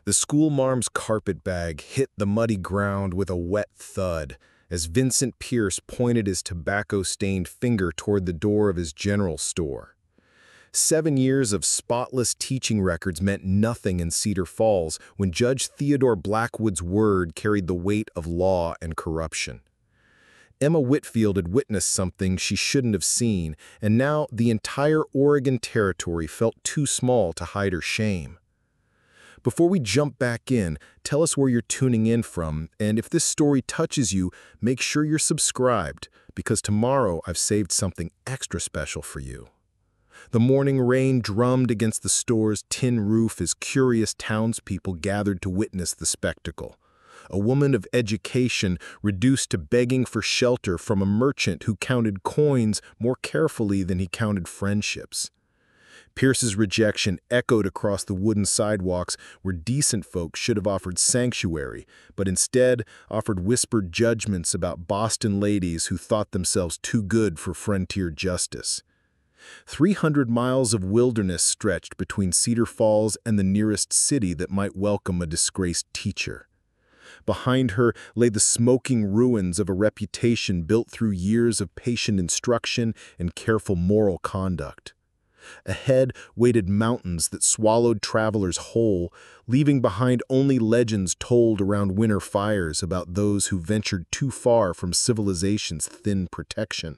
The schoolmarm's carpet bag hit the muddy ground with a wet thud as Vincent Pierce pointed his tobacco-stained finger toward the door of his general store. 7 years of spotless teaching records meant nothing in Cedar Falls when Judge Theodore Blackwood's word carried the weight of law and corruption. Emma Whitfield had witnessed something she shouldn't have seen, and now the entire Oregon Territory felt too small to hide her shame. Before we jump back in, tell us where you're tuning in from, and if this story touches you, make sure you're subscribed, because tomorrow I've saved something extra special for you. The morning rain drummed against the store's tin roof as curious townspeople gathered to witness the spectacle. A woman of education reduced to begging for shelter from a merchant who counted coins more carefully than he counted friendships. Pierce's rejection echoed across the wooden sidewalks where decent folk should have offered sanctuary, but instead offered whispered judgments about Boston ladies who thought themselves too good for frontier justice. 300 miles of wilderness stretched between Cedar Falls and the nearest city that might welcome a disgraced teacher. Behind her lay the smoking ruins of a reputation built through years of patient instruction and careful moral conduct. Ahead waited mountains that swallowed travelers whole, leaving behind only legends told around winter fires about those who ventured too far from civilization's thin protection.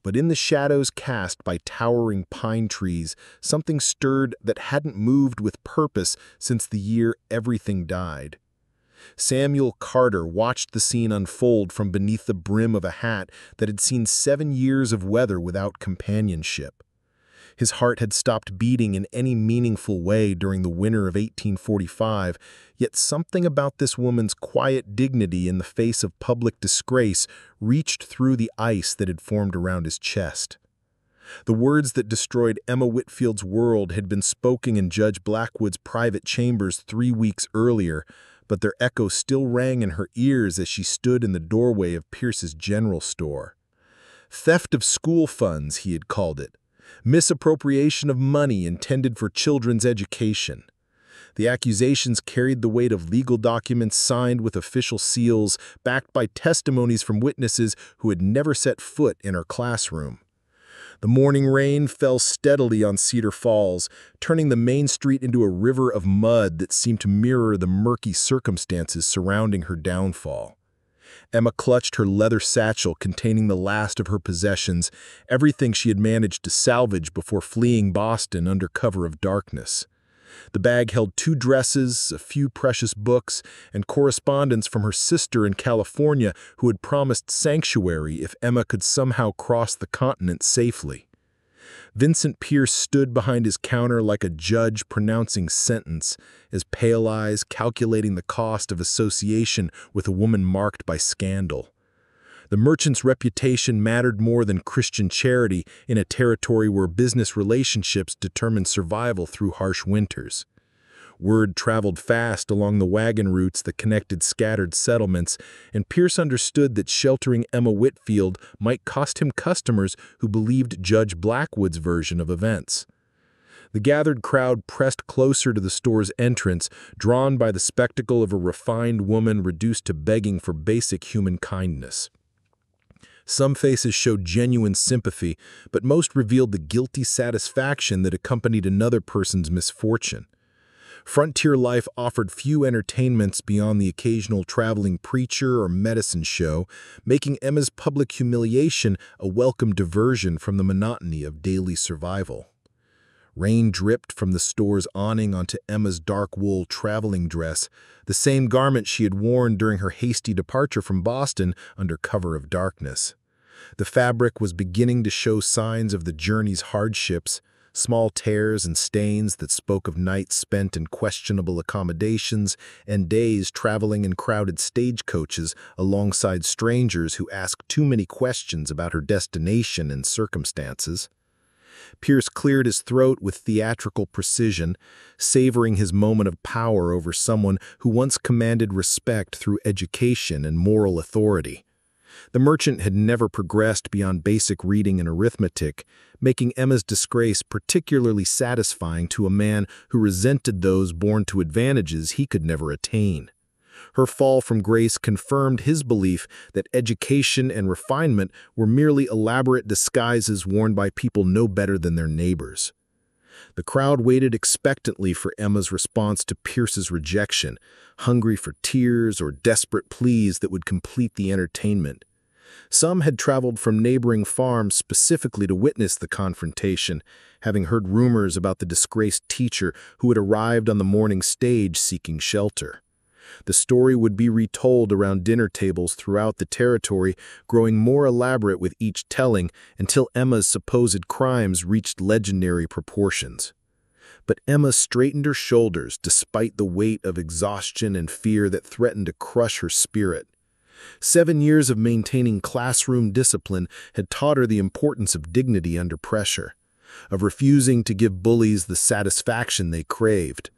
But in the shadows cast by towering pine trees, something stirred that hadn't moved with purpose since the year everything died. Samuel Carter watched the scene unfold from beneath the brim of a hat that had seen 7 years of weather without companionship. His heart had stopped beating in any meaningful way during the winter of 1845, yet something about this woman's quiet dignity in the face of public disgrace reached through the ice that had formed around his chest. The words that destroyed Emma Whitfield's world had been spoken in Judge Blackwood's private chambers 3 weeks earlier, but their echo still rang in her ears as she stood in the doorway of Pierce's general store. Theft of school funds, he had called it. Misappropriation of money intended for children's education. The accusations carried the weight of legal documents signed with official seals, backed by testimonies from witnesses who had never set foot in her classroom. The morning rain fell steadily on Cedar Falls, turning the main street into a river of mud that seemed to mirror the murky circumstances surrounding her downfall. Emma clutched her leather satchel containing the last of her possessions, everything she had managed to salvage before fleeing Boston under cover of darkness. The bag held 2 dresses, a few precious books, and correspondence from her sister in California who had promised sanctuary if Emma could somehow cross the continent safely. Vincent Pierce stood behind his counter like a judge pronouncing sentence, his pale eyes calculating the cost of association with a woman marked by scandal. The merchant's reputation mattered more than Christian charity in a territory where business relationships determined survival through harsh winters. Word traveled fast along the wagon routes that connected scattered settlements, and Pierce understood that sheltering Emma Whitfield might cost him customers who believed Judge Blackwood's version of events. The gathered crowd pressed closer to the store's entrance, drawn by the spectacle of a refined woman reduced to begging for basic human kindness. Some faces showed genuine sympathy, but most revealed the guilty satisfaction that accompanied another person's misfortune. Frontier life offered few entertainments beyond the occasional traveling preacher or medicine show, making Emma's public humiliation a welcome diversion from the monotony of daily survival. Rain dripped from the store's awning onto Emma's dark wool traveling dress, the same garment she had worn during her hasty departure from Boston under cover of darkness. The fabric was beginning to show signs of the journey's hardships, small tears and stains that spoke of nights spent in questionable accommodations and days traveling in crowded stagecoaches alongside strangers who asked too many questions about her destination and circumstances. Pierce cleared his throat with theatrical precision, savoring his moment of power over someone who once commanded respect through education and moral authority. The merchant had never progressed beyond basic reading and arithmetic, making Emma's disgrace particularly satisfying to a man who resented those born to advantages he could never attain. Her fall from grace confirmed his belief that education and refinement were merely elaborate disguises worn by people no better than their neighbors. The crowd waited expectantly for Emma's response to Pierce's rejection, hungry for tears or desperate pleas that would complete the entertainment. Some had traveled from neighboring farms specifically to witness the confrontation, having heard rumors about the disgraced teacher who had arrived on the morning stage seeking shelter. The story would be retold around dinner tables throughout the territory, growing more elaborate with each telling until Emma's supposed crimes reached legendary proportions. But Emma straightened her shoulders despite the weight of exhaustion and fear that threatened to crush her spirit. 7 years of maintaining classroom discipline had taught her the importance of dignity under pressure, of refusing to give bullies the satisfaction they craved.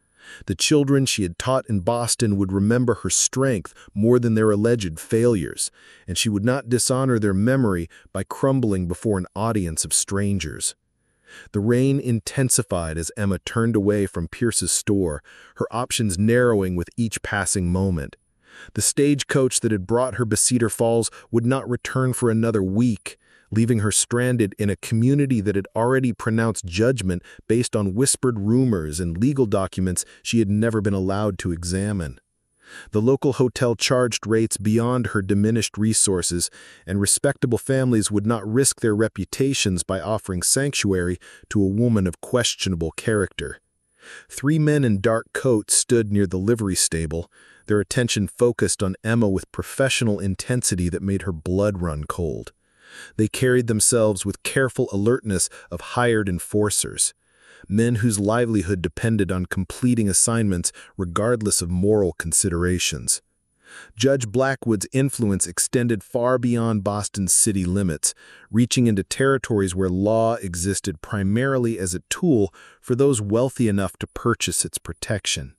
The children she had taught in Boston would remember her strength more than their alleged failures, and she would not dishonor their memory by crumbling before an audience of strangers. The rain intensified as Emma turned away from Pierce's store, her options narrowing with each passing moment. The stagecoach that had brought her to Cedar Falls would not return for another week, leaving her stranded in a community that had already pronounced judgment based on whispered rumors and legal documents she had never been allowed to examine. The local hotel charged rates beyond her diminished resources, and respectable families would not risk their reputations by offering sanctuary to a woman of questionable character. 3 men in dark coats stood near the livery stable, their attention focused on Emma with professional intensity that made her blood run cold. They carried themselves with careful alertness of hired enforcers, men whose livelihood depended on completing assignments regardless of moral considerations. Judge Blackwood's influence extended far beyond Boston's city limits, reaching into territories where law existed primarily as a tool for those wealthy enough to purchase its protection.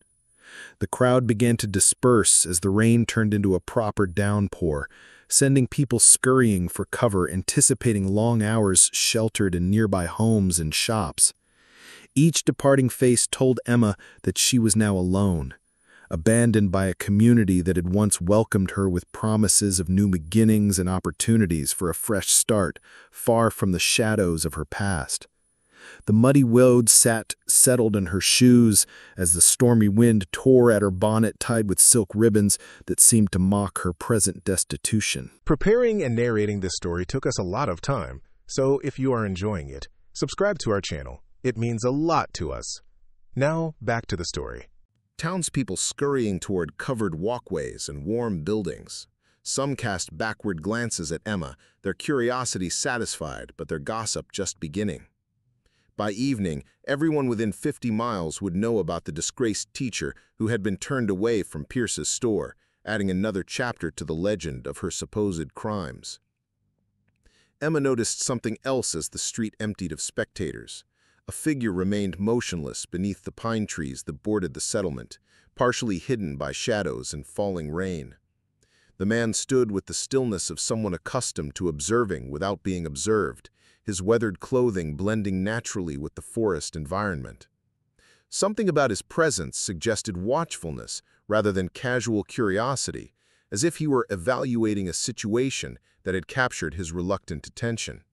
The crowd began to disperse as the rain turned into a proper downpour, sending people scurrying for cover, anticipating long hours sheltered in nearby homes and shops. Each departing face told Emma that she was now alone, abandoned by a community that had once welcomed her with promises of new beginnings and opportunities for a fresh start, far from the shadows of her past. The muddy road settled in her shoes as the stormy wind tore at her bonnet tied with silk ribbons that seemed to mock her present destitution. Preparing and narrating this story took us a lot of time, so if you are enjoying it, subscribe to our channel. It means a lot to us. Now, back to the story. Townspeople scurrying toward covered walkways and warm buildings. Some cast backward glances at Emma, their curiosity satisfied but their gossip just beginning. By evening, everyone within 50 miles would know about the disgraced teacher who had been turned away from Pierce's store, adding another chapter to the legend of her supposed crimes. Emma noticed something else as the street emptied of spectators. A figure remained motionless beneath the pine trees that bordered the settlement, partially hidden by shadows and falling rain. The man stood with the stillness of someone accustomed to observing without being observed, his weathered clothing blending naturally with the forest environment. Something about his presence suggested watchfulness rather than casual curiosity, as if he were evaluating a situation that had captured his reluctant attention.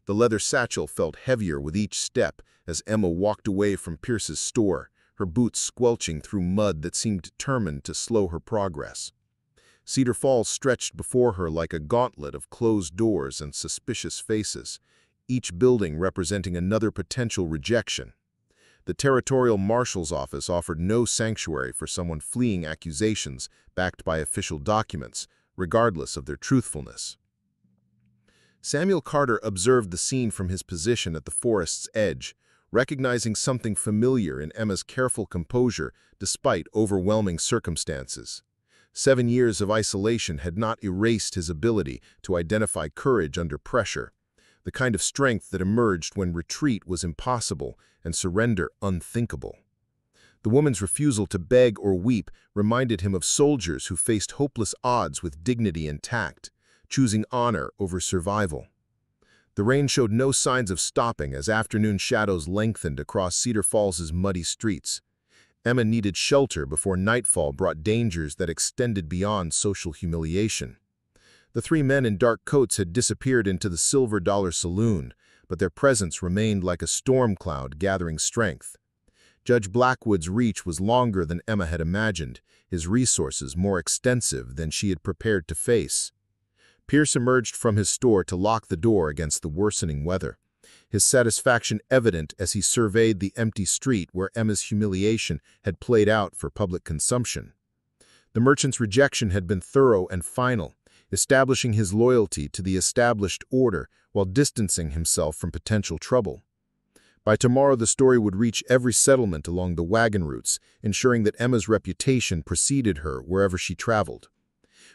The leather satchel felt heavier with each step as Emma walked away from Pierce's store, her boots squelching through mud that seemed determined to slow her progress. Cedar Falls stretched before her like a gauntlet of closed doors and suspicious faces, each building representing another potential rejection. The territorial marshal's office offered no sanctuary for someone fleeing accusations backed by official documents, regardless of their truthfulness. Samuel Carter observed the scene from his position at the forest's edge, recognizing something familiar in Emma's careful composure despite overwhelming circumstances. 7 years of isolation had not erased his ability to identify courage under pressure, the kind of strength that emerged when retreat was impossible and surrender unthinkable. The woman's refusal to beg or weep reminded him of soldiers who faced hopeless odds with dignity and tact, choosing honor over survival. The rain showed no signs of stopping as afternoon shadows lengthened across Cedar Falls' muddy streets. Emma needed shelter before nightfall brought dangers that extended beyond social humiliation. The three men in dark coats had disappeared into the Silver Dollar Saloon, but their presence remained like a storm cloud gathering strength. Judge Blackwood's reach was longer than Emma had imagined, his resources more extensive than she had prepared to face. Pierce emerged from his store to lock the door against the worsening weather, his satisfaction evident as he surveyed the empty street where Emma's humiliation had played out for public consumption. The merchant's rejection had been thorough and final, establishing his loyalty to the established order while distancing himself from potential trouble. By tomorrow, the story would reach every settlement along the wagon routes, ensuring that Emma's reputation preceded her wherever she traveled.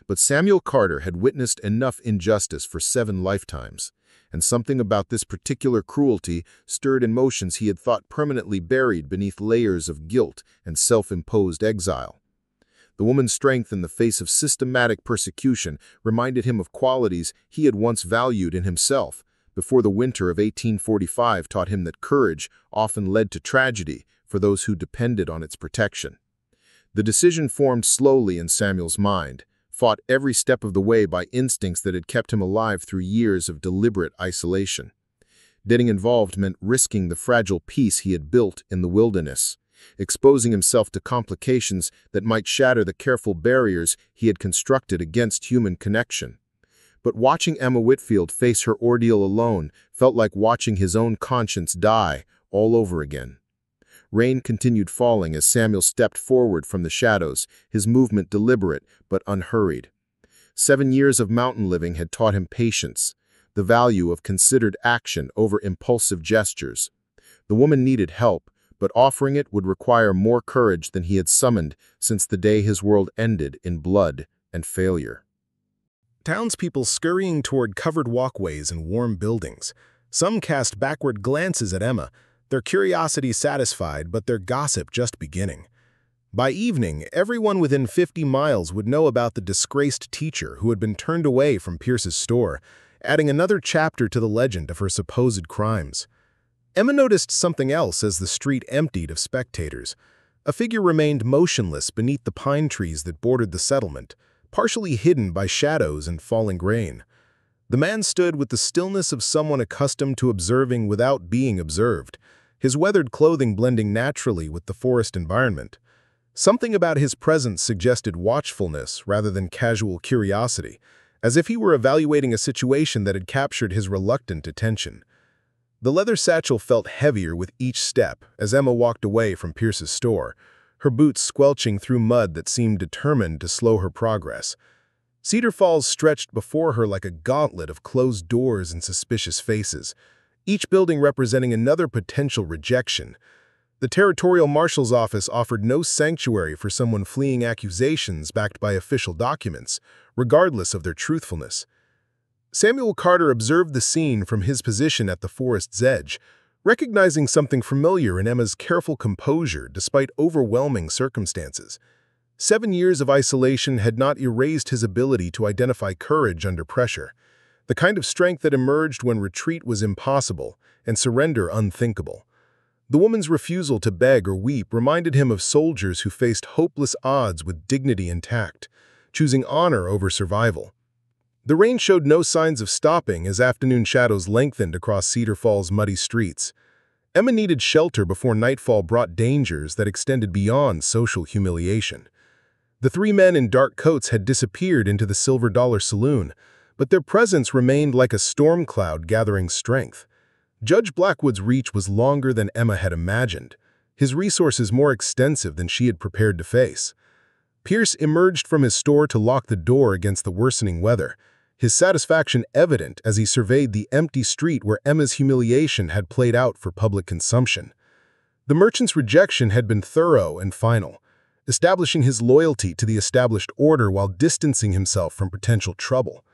But Samuel Carter had witnessed enough injustice for 7 lifetimes, and something about this particular cruelty stirred emotions he had thought permanently buried beneath layers of guilt and self-imposed exile. The woman's strength in the face of systematic persecution reminded him of qualities he had once valued in himself, before the winter of 1845 taught him that courage often led to tragedy for those who depended on its protection. The decision formed slowly in Samuel's mind, fought every step of the way by instincts that had kept him alive through years of deliberate isolation. Getting involved meant risking the fragile peace he had built in the wilderness, exposing himself to complications that might shatter the careful barriers he had constructed against human connection. But watching Emma Whitfield face her ordeal alone felt like watching his own conscience die all over again. Rain continued falling as Samuel stepped forward from the shadows, his movement deliberate but unhurried. 7 years of mountain living had taught him patience, the value of considered action over impulsive gestures. The woman needed help, but offering it would require more courage than he had summoned since the day his world ended in blood and failure. Townspeople scurrying toward covered walkways and warm buildings. Some cast backward glances at Emma, their curiosity satisfied but their gossip just beginning. By evening, everyone within 50 miles would know about the disgraced teacher who had been turned away from Pierce's store, adding another chapter to the legend of her supposed crimes. Emma noticed something else as the street emptied of spectators. A figure remained motionless beneath the pine trees that bordered the settlement, partially hidden by shadows and falling grain. The man stood with the stillness of someone accustomed to observing without being observed, his weathered clothing blending naturally with the forest environment. Something about his presence suggested watchfulness rather than casual curiosity, as if he were evaluating a situation that had captured his reluctant attention. The leather satchel felt heavier with each step as Emma walked away from Pierce's store, her boots squelching through mud that seemed determined to slow her progress. Cedar Falls stretched before her like a gauntlet of closed doors and suspicious faces, each building representing another potential rejection. The territorial marshal's office offered no sanctuary for someone fleeing accusations backed by official documents, regardless of their truthfulness. Samuel Carter observed the scene from his position at the forest's edge, recognizing something familiar in Emma's careful composure despite overwhelming circumstances. 7 years of isolation had not erased his ability to identify courage under pressure, the kind of strength that emerged when retreat was impossible and surrender unthinkable. The woman's refusal to beg or weep reminded him of soldiers who faced hopeless odds with dignity intact, choosing honor over survival. The rain showed no signs of stopping as afternoon shadows lengthened across Cedar Falls' muddy streets. Emma needed shelter before nightfall brought dangers that extended beyond social humiliation. The 3 men in dark coats had disappeared into the Silver Dollar Saloon, but their presence remained like a storm cloud gathering strength. Judge Blackwood's reach was longer than Emma had imagined, his resources more extensive than she had prepared to face. Pierce emerged from his store to lock the door against the worsening weather, his satisfaction evident as he surveyed the empty street where Emma's humiliation had played out for public consumption. The merchant's rejection had been thorough and final, establishing his loyalty to the established order while distancing himself from potential trouble.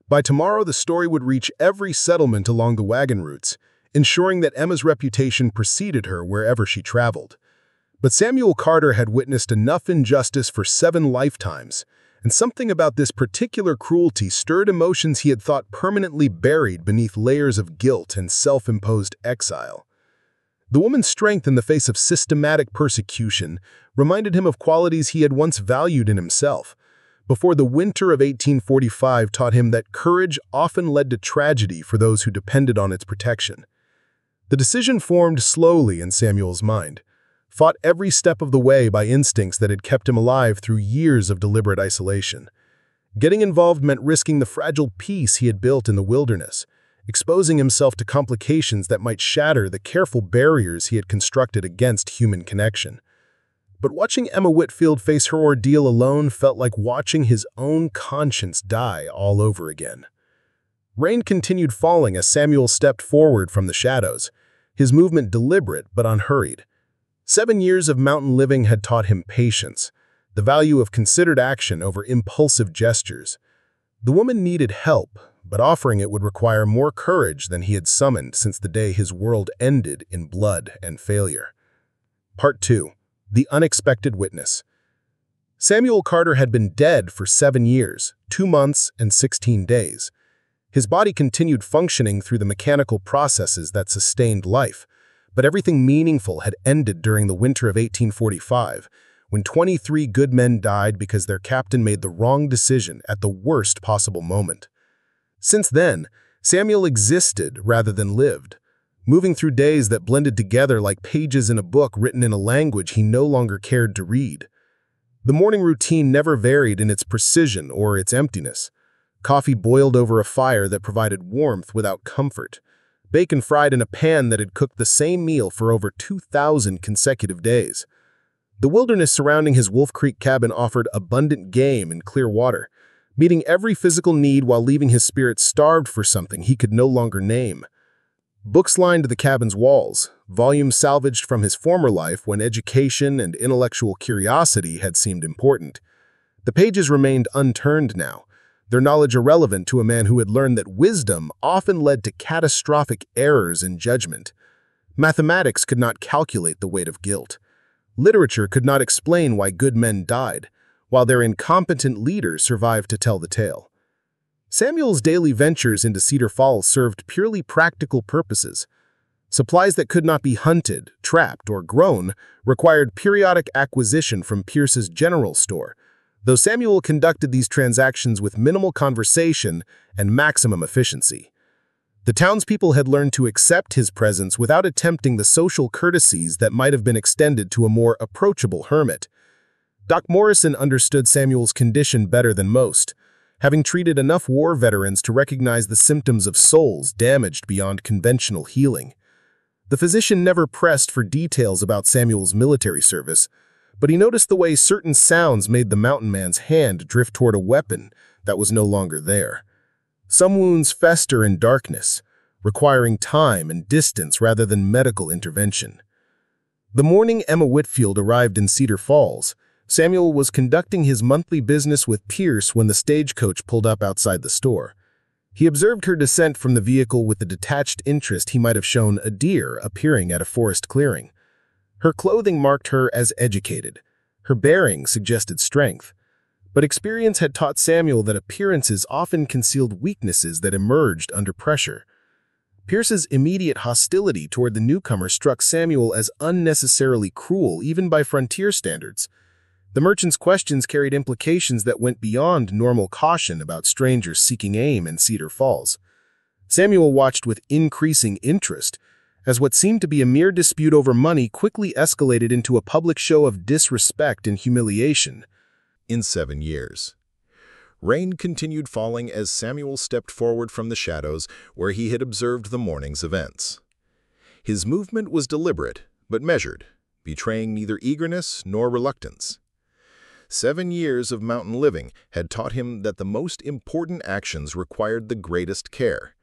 By tomorrow, the story would reach every settlement along the wagon routes, ensuring that Emma's reputation preceded her wherever she traveled. But Samuel Carter had witnessed enough injustice for 7 lifetimes, and something about this particular cruelty stirred emotions he had thought permanently buried beneath layers of guilt and self-imposed exile. The woman's strength in the face of systematic persecution reminded him of qualities he had once valued in himself, before the winter of 1845 taught him that courage often led to tragedy for those who depended on its protection. The decision formed slowly in Samuel's mind, fought every step of the way by instincts that had kept him alive through years of deliberate isolation. Getting involved meant risking the fragile peace he had built in the wilderness, exposing himself to complications that might shatter the careful barriers he had constructed against human connection. But watching Emma Whitfield face her ordeal alone felt like watching his own conscience die all over again. Rain continued falling as Samuel stepped forward from the shadows, his movement deliberate but unhurried. 7 years of mountain living had taught him patience, the value of considered action over impulsive gestures. The woman needed help, but offering it would require more courage than he had summoned since the day his world ended in blood and failure. Part 2. The Unexpected Witness. Samuel Carter had been dead for 7 years, 2 months, and 16 days. His body continued functioning through the mechanical processes that sustained life, but everything meaningful had ended during the winter of 1845, when 23 good men died because their captain made the wrong decision at the worst possible moment. Since then, Samuel existed rather than lived, moving through days that blended together like pages in a book written in a language he no longer cared to read. The morning routine never varied in its precision or its emptiness. Coffee boiled over a fire that provided warmth without comfort. Bacon fried in a pan that had cooked the same meal for over 2,000 consecutive days. The wilderness surrounding his Wolf Creek cabin offered abundant game and clear water, meeting every physical need while leaving his spirit starved for something he could no longer name. Books lined the cabin's walls, volumes salvaged from his former life when education and intellectual curiosity had seemed important. The pages remained unturned now, their knowledge irrelevant to a man who had learned that wisdom often led to catastrophic errors in judgment. Mathematics could not calculate the weight of guilt. Literature could not explain why good men died, while their incompetent leaders survived to tell the tale. Samuel's daily ventures into Cedar Falls served purely practical purposes. Supplies that could not be hunted, trapped, or grown required periodic acquisition from Pierce's general store, though Samuel conducted these transactions with minimal conversation and maximum efficiency. The townspeople had learned to accept his presence without attempting the social courtesies that might have been extended to a more approachable hermit. Doc Morrison understood Samuel's condition better than most, having treated enough war veterans to recognize the symptoms of souls damaged beyond conventional healing. The physician never pressed for details about Samuel's military service, but he noticed the way certain sounds made the mountain man's hand drift toward a weapon that was no longer there. Some wounds fester in darkness, requiring time and distance rather than medical intervention. The morning Emma Whitfield arrived in Cedar Falls, Samuel was conducting his monthly business with Pierce when the stagecoach pulled up outside the store. He observed her descent from the vehicle with the detached interest he might have shown a deer appearing at a forest clearing. Her clothing marked her as educated. Her bearing suggested strength. But experience had taught Samuel that appearances often concealed weaknesses that emerged under pressure. Pierce's immediate hostility toward the newcomer struck Samuel as unnecessarily cruel even by frontier standards. The merchant's questions carried implications that went beyond normal caution about strangers seeking aim in Cedar Falls. Samuel watched with increasing interest as what seemed to be a mere dispute over money quickly escalated into a public show of disrespect and humiliation. In 7 years. Rain continued falling as Samuel stepped forward from the shadows where he had observed the morning's events. His movement was deliberate, but measured, betraying neither eagerness nor reluctance. 7 years of mountain living had taught him that the most important actions required the greatest care,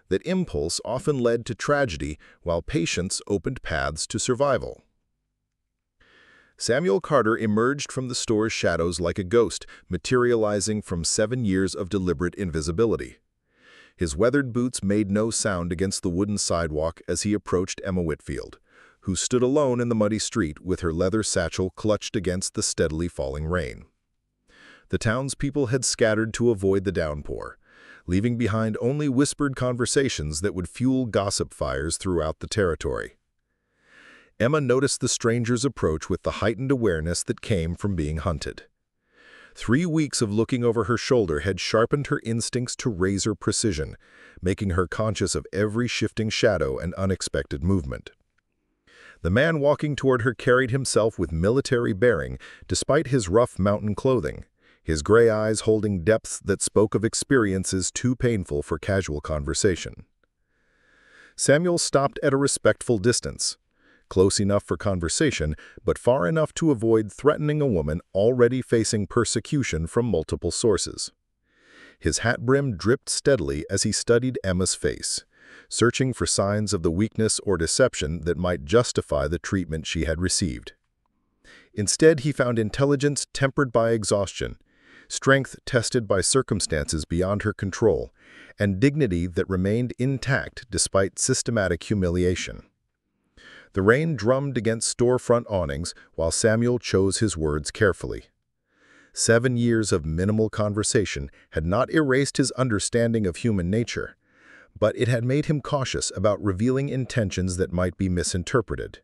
that impulse often led to tragedy while patience opened paths to survival. Samuel Carter emerged from the store's shadows like a ghost, materializing from 7 years of deliberate invisibility. His weathered boots made no sound against the wooden sidewalk as he approached Emma Whitfield, who stood alone in the muddy street with her leather satchel clutched against the steadily falling rain. The townspeople had scattered to avoid the downpour, leaving behind only whispered conversations that would fuel gossip fires throughout the territory. Emma noticed the stranger's approach with the heightened awareness that came from being hunted. 3 weeks of looking over her shoulder had sharpened her instincts to razor precision, making her conscious of every shifting shadow and unexpected movement. The man walking toward her carried himself with military bearing, despite his rough mountain clothing, his gray eyes holding depths that spoke of experiences too painful for casual conversation. Samuel stopped at a respectful distance, close enough for conversation, but far enough to avoid threatening a woman already facing persecution from multiple sources. His hat brim dripped steadily as he studied Emma's face, searching for signs of the weakness or deception that might justify the treatment she had received. Instead, he found intelligence tempered by exhaustion, strength tested by circumstances beyond her control, and dignity that remained intact despite systematic humiliation. The rain drummed against storefront awnings while Samuel chose his words carefully. 7 years of minimal conversation had not erased his understanding of human nature, but it had made him cautious about revealing intentions that might be misinterpreted.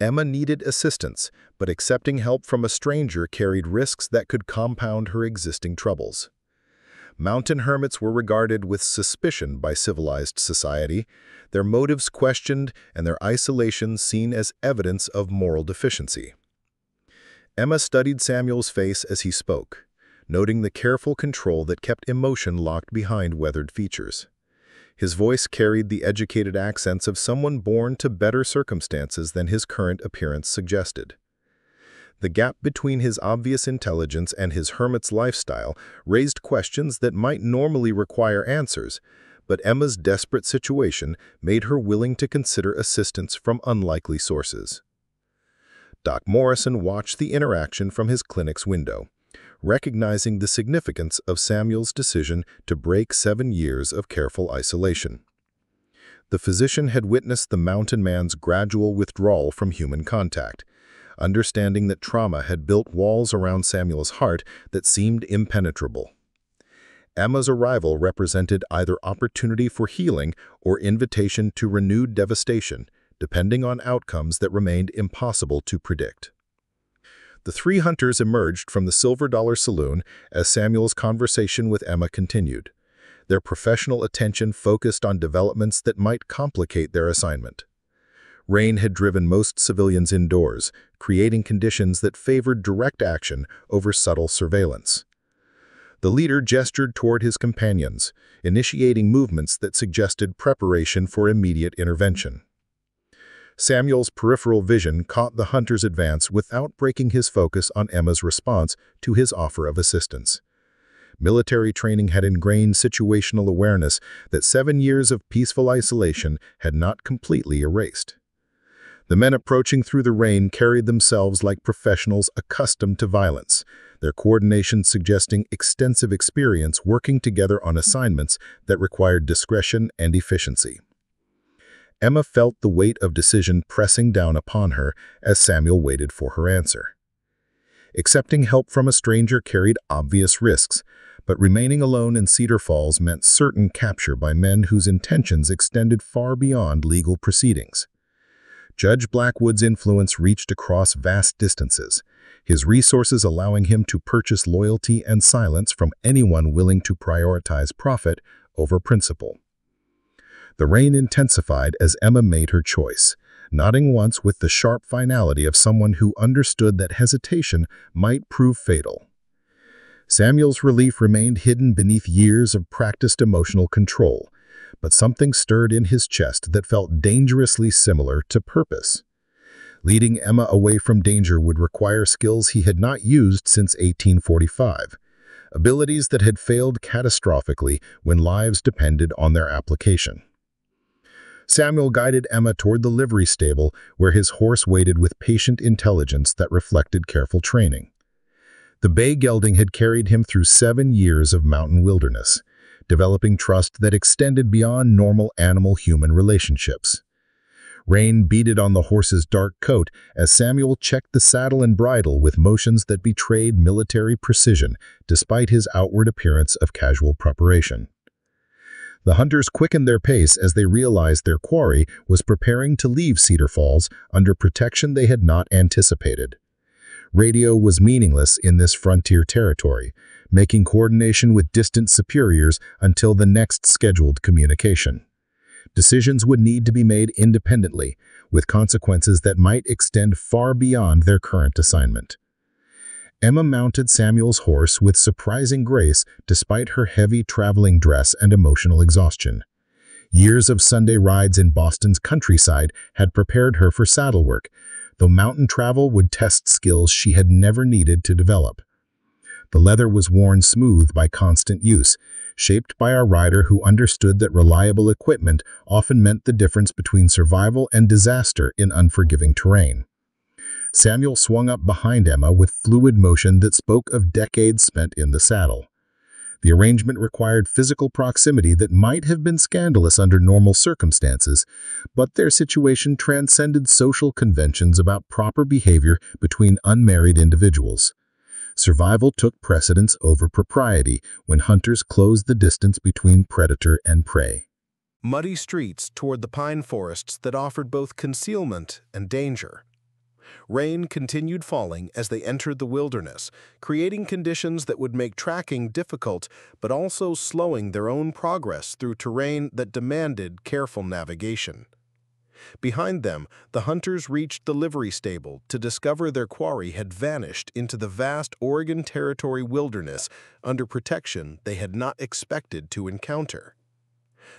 Emma needed assistance, but accepting help from a stranger carried risks that could compound her existing troubles. Mountain hermits were regarded with suspicion by civilized society, their motives questioned and their isolation seen as evidence of moral deficiency. Emma studied Samuel's face as he spoke, noting the careful control that kept emotion locked behind weathered features. His voice carried the educated accents of someone born to better circumstances than his current appearance suggested. The gap between his obvious intelligence and his hermit's lifestyle raised questions that might normally require answers, but Emma's desperate situation made her willing to consider assistance from unlikely sources. Doc Morrison watched the interaction from his clinic's window, recognizing the significance of Samuel's decision to break 7 years of careful isolation. The physician had witnessed the mountain man's gradual withdrawal from human contact, understanding that trauma had built walls around Samuel's heart that seemed impenetrable. Emma's arrival represented either opportunity for healing or invitation to renewed devastation, depending on outcomes that remained impossible to predict. The 3 hunters emerged from the Silver Dollar Saloon as Samuel's conversation with Emma continued, their professional attention focused on developments that might complicate their assignment. Rain had driven most civilians indoors, creating conditions that favored direct action over subtle surveillance. The leader gestured toward his companions, initiating movements that suggested preparation for immediate intervention. Samuel's peripheral vision caught the hunter's advance without breaking his focus on Emma's response to his offer of assistance. Military training had ingrained situational awareness that 7 years of peaceful isolation had not completely erased. The men approaching through the rain carried themselves like professionals accustomed to violence, their coordination suggesting extensive experience working together on assignments that required discretion and efficiency. Emma felt the weight of decision pressing down upon her as Samuel waited for her answer. Accepting help from a stranger carried obvious risks, but remaining alone in Cedar Falls meant certain capture by men whose intentions extended far beyond legal proceedings. Judge Blackwood's influence reached across vast distances, his resources allowing him to purchase loyalty and silence from anyone willing to prioritize profit over principle. The rain intensified as Emma made her choice, nodding once with the sharp finality of someone who understood that hesitation might prove fatal. Samuel's relief remained hidden beneath years of practiced emotional control, but something stirred in his chest that felt dangerously similar to purpose. Leading Emma away from danger would require skills he had not used since 1845, abilities that had failed catastrophically when lives depended on their application. Samuel guided Emma toward the livery stable where his horse waited with patient intelligence that reflected careful training. The bay gelding had carried him through 7 years of mountain wilderness, developing trust that extended beyond normal animal-human relationships. Rain beaded on the horse's dark coat as Samuel checked the saddle and bridle with motions that betrayed military precision, despite his outward appearance of casual preparation. The hunters quickened their pace as they realized their quarry was preparing to leave Cedar Falls under protection they had not anticipated. Radio was meaningless in this frontier territory, making coordination with distant superiors until the next scheduled communication. Decisions would need to be made independently, with consequences that might extend far beyond their current assignment. Emma mounted Samuel's horse with surprising grace despite her heavy traveling dress and emotional exhaustion. Years of Sunday rides in Boston's countryside had prepared her for saddle work, though mountain travel would test skills she had never needed to develop. The leather was worn smooth by constant use, shaped by a rider who understood that reliable equipment often meant the difference between survival and disaster in unforgiving terrain. Samuel swung up behind Emma with fluid motion that spoke of decades spent in the saddle. The arrangement required physical proximity that might have been scandalous under normal circumstances, but their situation transcended social conventions about proper behavior between unmarried individuals. Survival took precedence over propriety when hunters closed the distance between predator and prey. Muddy streets toward the pine forests that offered both concealment and danger. Rain continued falling as they entered the wilderness, creating conditions that would make tracking difficult, but also slowing their own progress through terrain that demanded careful navigation. Behind them, the hunters reached the livery stable to discover their quarry had vanished into the vast Oregon Territory wilderness under protection they had not expected to encounter.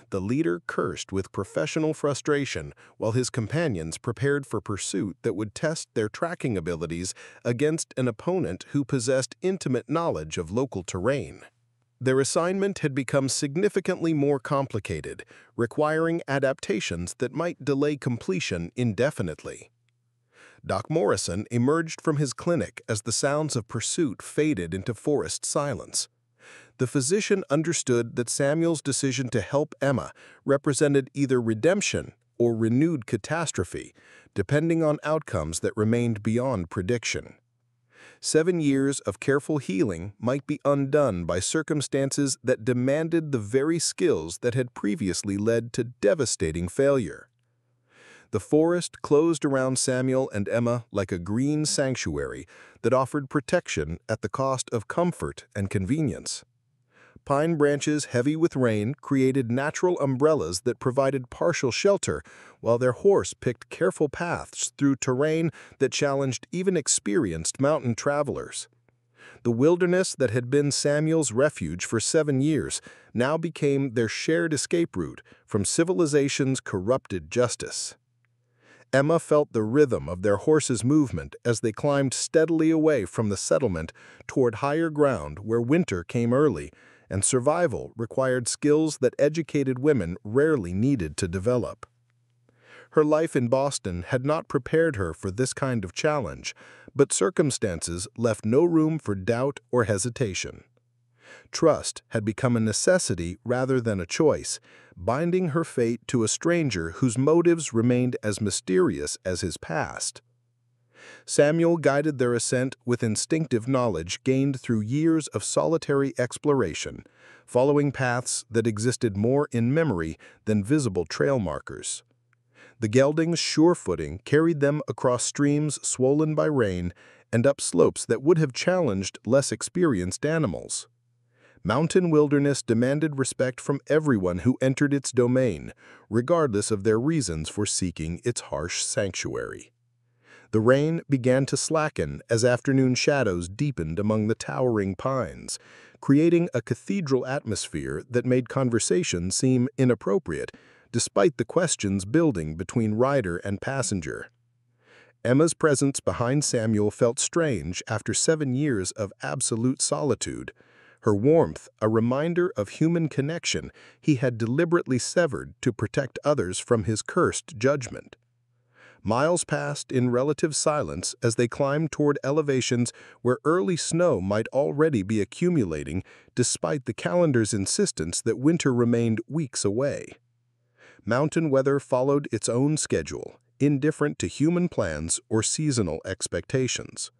The leader cursed with professional frustration while his companions prepared for pursuit that would test their tracking abilities against an opponent who possessed intimate knowledge of local terrain. Their assignment had become significantly more complicated, requiring adaptations that might delay completion indefinitely. Doc Morrison emerged from his clinic as the sounds of pursuit faded into forest silence. The physician understood that Samuel's decision to help Emma represented either redemption or renewed catastrophe, depending on outcomes that remained beyond prediction. 7 years of careful healing might be undone by circumstances that demanded the very skills that had previously led to devastating failure. The forest closed around Samuel and Emma like a green sanctuary that offered protection at the cost of comfort and convenience. Pine branches heavy with rain created natural umbrellas that provided partial shelter, while their horse picked careful paths through terrain that challenged even experienced mountain travelers. The wilderness that had been Samuel's refuge for 7 years now became their shared escape route from civilization's corrupted justice. Emma felt the rhythm of their horses' movement as they climbed steadily away from the settlement toward higher ground where winter came early, and survival required skills that educated women rarely needed to develop. Her life in Boston had not prepared her for this kind of challenge, but circumstances left no room for doubt or hesitation. Trust had become a necessity rather than a choice, binding her fate to a stranger whose motives remained as mysterious as his past. Samuel guided their ascent with instinctive knowledge gained through years of solitary exploration, following paths that existed more in memory than visible trail markers. The gelding's sure footing carried them across streams swollen by rain and up slopes that would have challenged less experienced animals. Mountain wilderness demanded respect from everyone who entered its domain, regardless of their reasons for seeking its harsh sanctuary. The rain began to slacken as afternoon shadows deepened among the towering pines, creating a cathedral atmosphere that made conversation seem inappropriate, despite the questions building between rider and passenger. Emma's presence behind Samuel felt strange after 7 years of absolute solitude. Her warmth, a reminder of human connection he had deliberately severed to protect others from his cursed judgment. Miles passed in relative silence as they climbed toward elevations where early snow might already be accumulating, despite the calendar's insistence that winter remained weeks away. Mountain weather followed its own schedule, indifferent to human plans or seasonal expectations.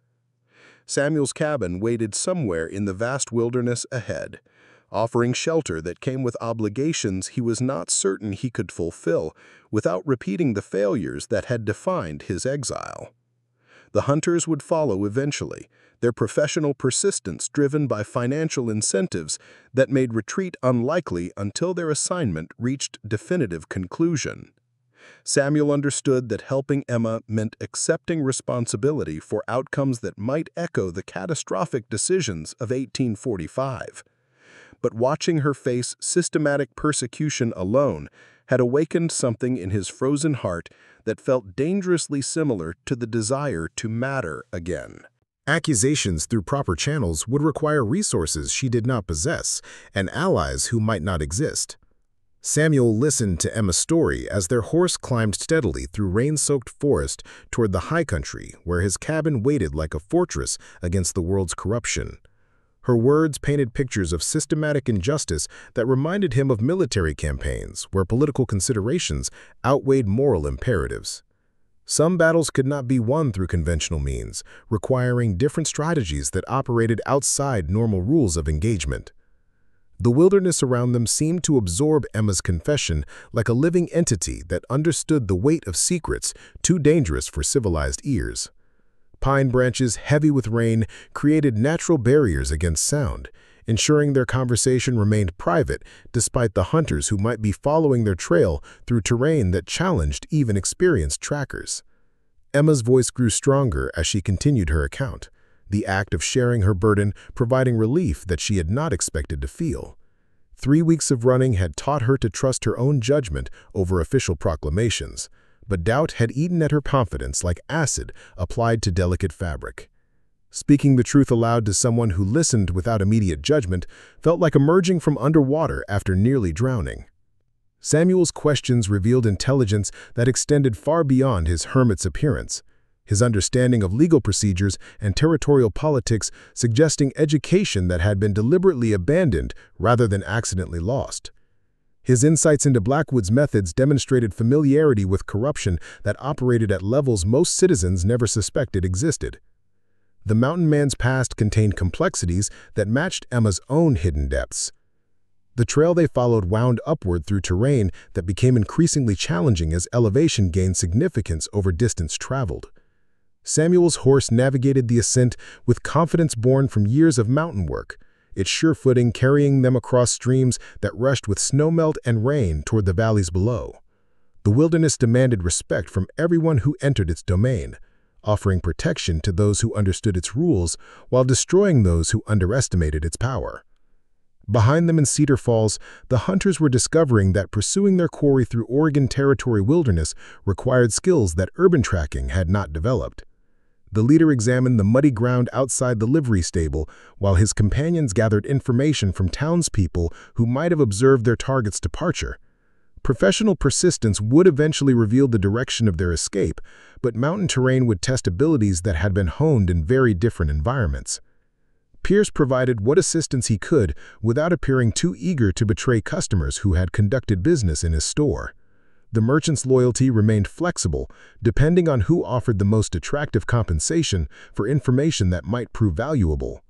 Samuel's cabin waited somewhere in the vast wilderness ahead, offering shelter that came with obligations he was not certain he could fulfill without repeating the failures that had defined his exile. The hunters would follow eventually, their professional persistence driven by financial incentives that made retreat unlikely until their assignment reached definitive conclusion. Samuel understood that helping Emma meant accepting responsibility for outcomes that might echo the catastrophic decisions of 1845. But watching her face systematic persecution alone had awakened something in his frozen heart that felt dangerously similar to the desire to matter again. Accusations through proper channels would require resources she did not possess and allies who might not exist. Samuel listened to Emma's story as their horse climbed steadily through rain-soaked forest toward the high country where his cabin waited like a fortress against the world's corruption. Her words painted pictures of systematic injustice that reminded him of military campaigns where political considerations outweighed moral imperatives. Some battles could not be won through conventional means, requiring different strategies that operated outside normal rules of engagement. The wilderness around them seemed to absorb Emma's confession like a living entity that understood the weight of secrets too dangerous for civilized ears. Pine branches, heavy with rain, created natural barriers against sound, ensuring their conversation remained private despite the hunters who might be following their trail through terrain that challenged even experienced trackers. Emma's voice grew stronger as she continued her account, the act of sharing her burden providing relief that she had not expected to feel. 3 weeks of running had taught her to trust her own judgment over official proclamations, but doubt had eaten at her confidence like acid applied to delicate fabric. Speaking the truth aloud to someone who listened without immediate judgment felt like emerging from underwater after nearly drowning. Samuel's questions revealed intelligence that extended far beyond his hermit's appearance, his understanding of legal procedures and territorial politics suggesting education that had been deliberately abandoned rather than accidentally lost. His insights into Blackwood's methods demonstrated familiarity with corruption that operated at levels most citizens never suspected existed. The mountain man's past contained complexities that matched Emma's own hidden depths. The trail they followed wound upward through terrain that became increasingly challenging as elevation gained significance over distance traveled. Samuel's horse navigated the ascent with confidence born from years of mountain work, its sure footing carrying them across streams that rushed with snowmelt and rain toward the valleys below. The wilderness demanded respect from everyone who entered its domain, offering protection to those who understood its rules while destroying those who underestimated its power. Behind them in Cedar Falls, the hunters were discovering that pursuing their quarry through Oregon Territory wilderness required skills that urban tracking had not developed. The leader examined the muddy ground outside the livery stable, while his companions gathered information from townspeople who might have observed their target's departure. Professional persistence would eventually reveal the direction of their escape, but mountain terrain would test abilities that had been honed in very different environments. Pierce provided what assistance he could without appearing too eager to betray customers who had conducted business in his store. The merchant's loyalty remained flexible, depending on who offered the most attractive compensation for information that might prove valuable.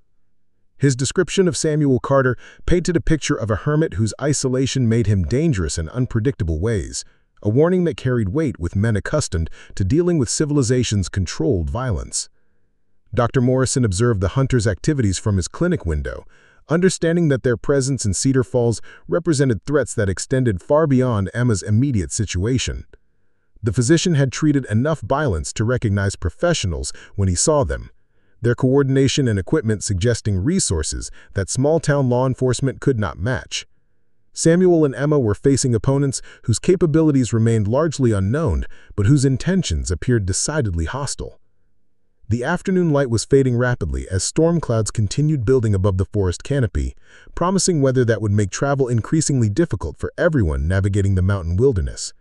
His description of Samuel Carter painted a picture of a hermit whose isolation made him dangerous in unpredictable ways, a warning that carried weight with men accustomed to dealing with civilization's controlled violence. Dr. Morrison observed the hunters' activities from his clinic window, understanding that their presence in Cedar Falls represented threats that extended far beyond Emma's immediate situation. The physician had treated enough violence to recognize professionals when he saw them, their coordination and equipment suggesting resources that small-town law enforcement could not match. Samuel and Emma were facing opponents whose capabilities remained largely unknown, but whose intentions appeared decidedly hostile. The afternoon light was fading rapidly as storm clouds continued building above the forest canopy, promising weather that would make travel increasingly difficult for everyone navigating the mountain wilderness.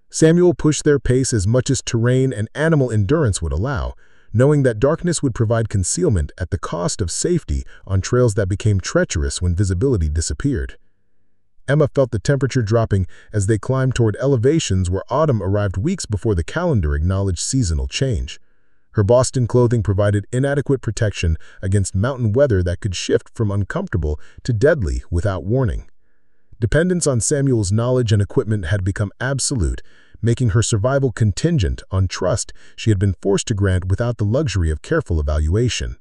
Samuel pushed their pace as much as terrain and animal endurance would allow, knowing that darkness would provide concealment at the cost of safety on trails that became treacherous when visibility disappeared. Emma felt the temperature dropping as they climbed toward elevations where autumn arrived weeks before the calendar acknowledged seasonal change. Her Boston clothing provided inadequate protection against mountain weather that could shift from uncomfortable to deadly without warning. Dependence on Samuel's knowledge and equipment had become absolute, making her survival contingent on trust she had been forced to grant without the luxury of careful evaluation.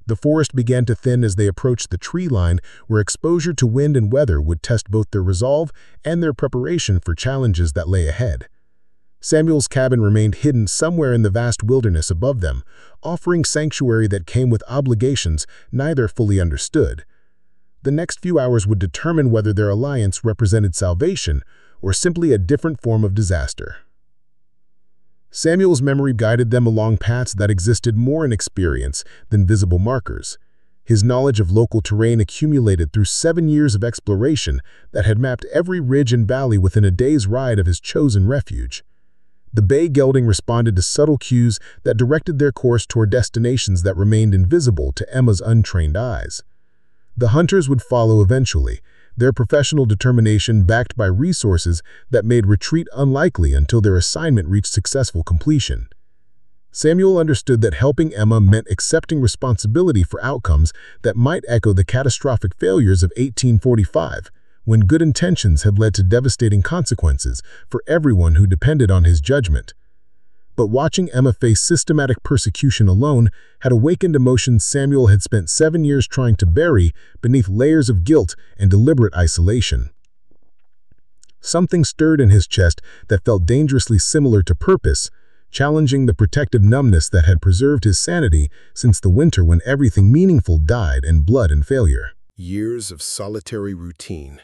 The forest began to thin as they approached the tree line, where exposure to wind and weather would test both their resolve and their preparation for challenges that lay ahead. Samuel's cabin remained hidden somewhere in the vast wilderness above them, offering sanctuary that came with obligations neither fully understood. The next few hours would determine whether their alliance represented salvation or simply a different form of disaster. Samuel's memory guided them along paths that existed more in experience than visible markers. His knowledge of local terrain accumulated through 7 years of exploration that had mapped every ridge and valley within a day's ride of his chosen refuge. The bay gelding responded to subtle cues that directed their course toward destinations that remained invisible to Emma's untrained eyes. The hunters would follow eventually, their professional determination backed by resources that made retreat unlikely until their assignment reached successful completion. Samuel understood that helping Emma meant accepting responsibility for outcomes that might echo the catastrophic failures of 1845, when good intentions had led to devastating consequences for everyone who depended on his judgment. But watching Emma face systematic persecution alone had awakened emotions Samuel had spent 7 years trying to bury beneath layers of guilt and deliberate isolation. Something stirred in his chest that felt dangerously similar to purpose, challenging the protective numbness that had preserved his sanity since the winter when everything meaningful died in blood and failure. Years of solitary routine.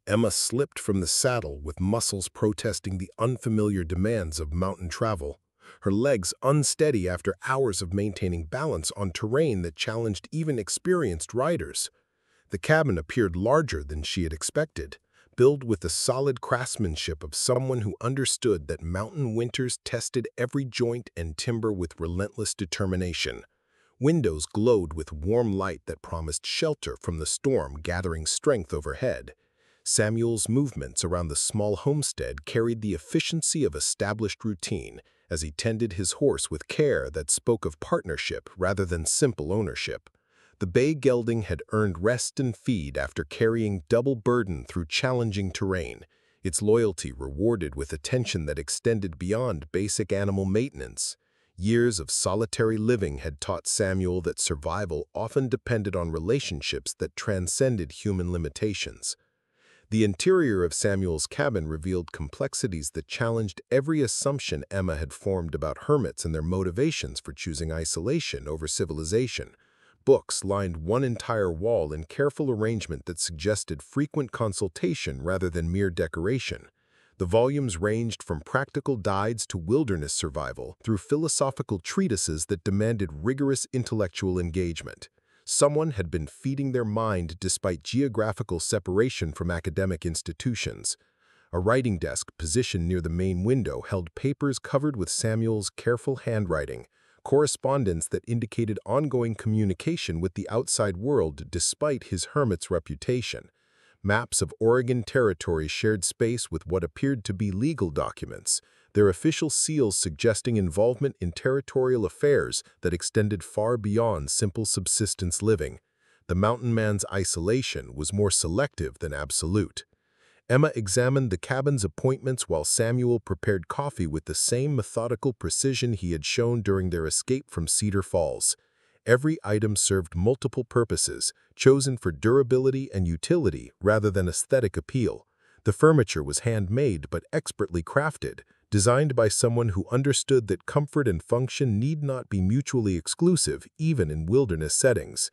Emma slipped from the saddle with muscles protesting the unfamiliar demands of mountain travel, her legs unsteady after hours of maintaining balance on terrain that challenged even experienced riders. The cabin appeared larger than she had expected, built with the solid craftsmanship of someone who understood that mountain winters tested every joint and timber with relentless determination. Windows glowed with warm light that promised shelter from the storm gathering strength overhead. Samuel's movements around the small homestead carried the efficiency of established routine as he tended his horse with care that spoke of partnership rather than simple ownership. The bay gelding had earned rest and feed after carrying double burden through challenging terrain, its loyalty rewarded with attention that extended beyond basic animal maintenance. Years of solitary living had taught Samuel that survival often depended on relationships that transcended human limitations. The interior of Samuel's cabin revealed complexities that challenged every assumption Emma had formed about hermits and their motivations for choosing isolation over civilization. Books lined one entire wall in careful arrangement that suggested frequent consultation rather than mere decoration. The volumes ranged from practical guides to wilderness survival through philosophical treatises that demanded rigorous intellectual engagement. Someone had been feeding their mind despite geographical separation from academic institutions. A writing desk positioned near the main window held papers covered with Samuel's careful handwriting, correspondence that indicated ongoing communication with the outside world despite his hermit's reputation. Maps of Oregon Territory shared space with what appeared to be legal documents, their official seals suggesting involvement in territorial affairs that extended far beyond simple subsistence living. The mountain man's isolation was more selective than absolute. Emma examined the cabin's appointments while Samuel prepared coffee with the same methodical precision he had shown during their escape from Cedar Falls. Every item served multiple purposes, chosen for durability and utility rather than aesthetic appeal. The furniture was handmade but expertly crafted, designed by someone who understood that comfort and function need not be mutually exclusive even in wilderness settings.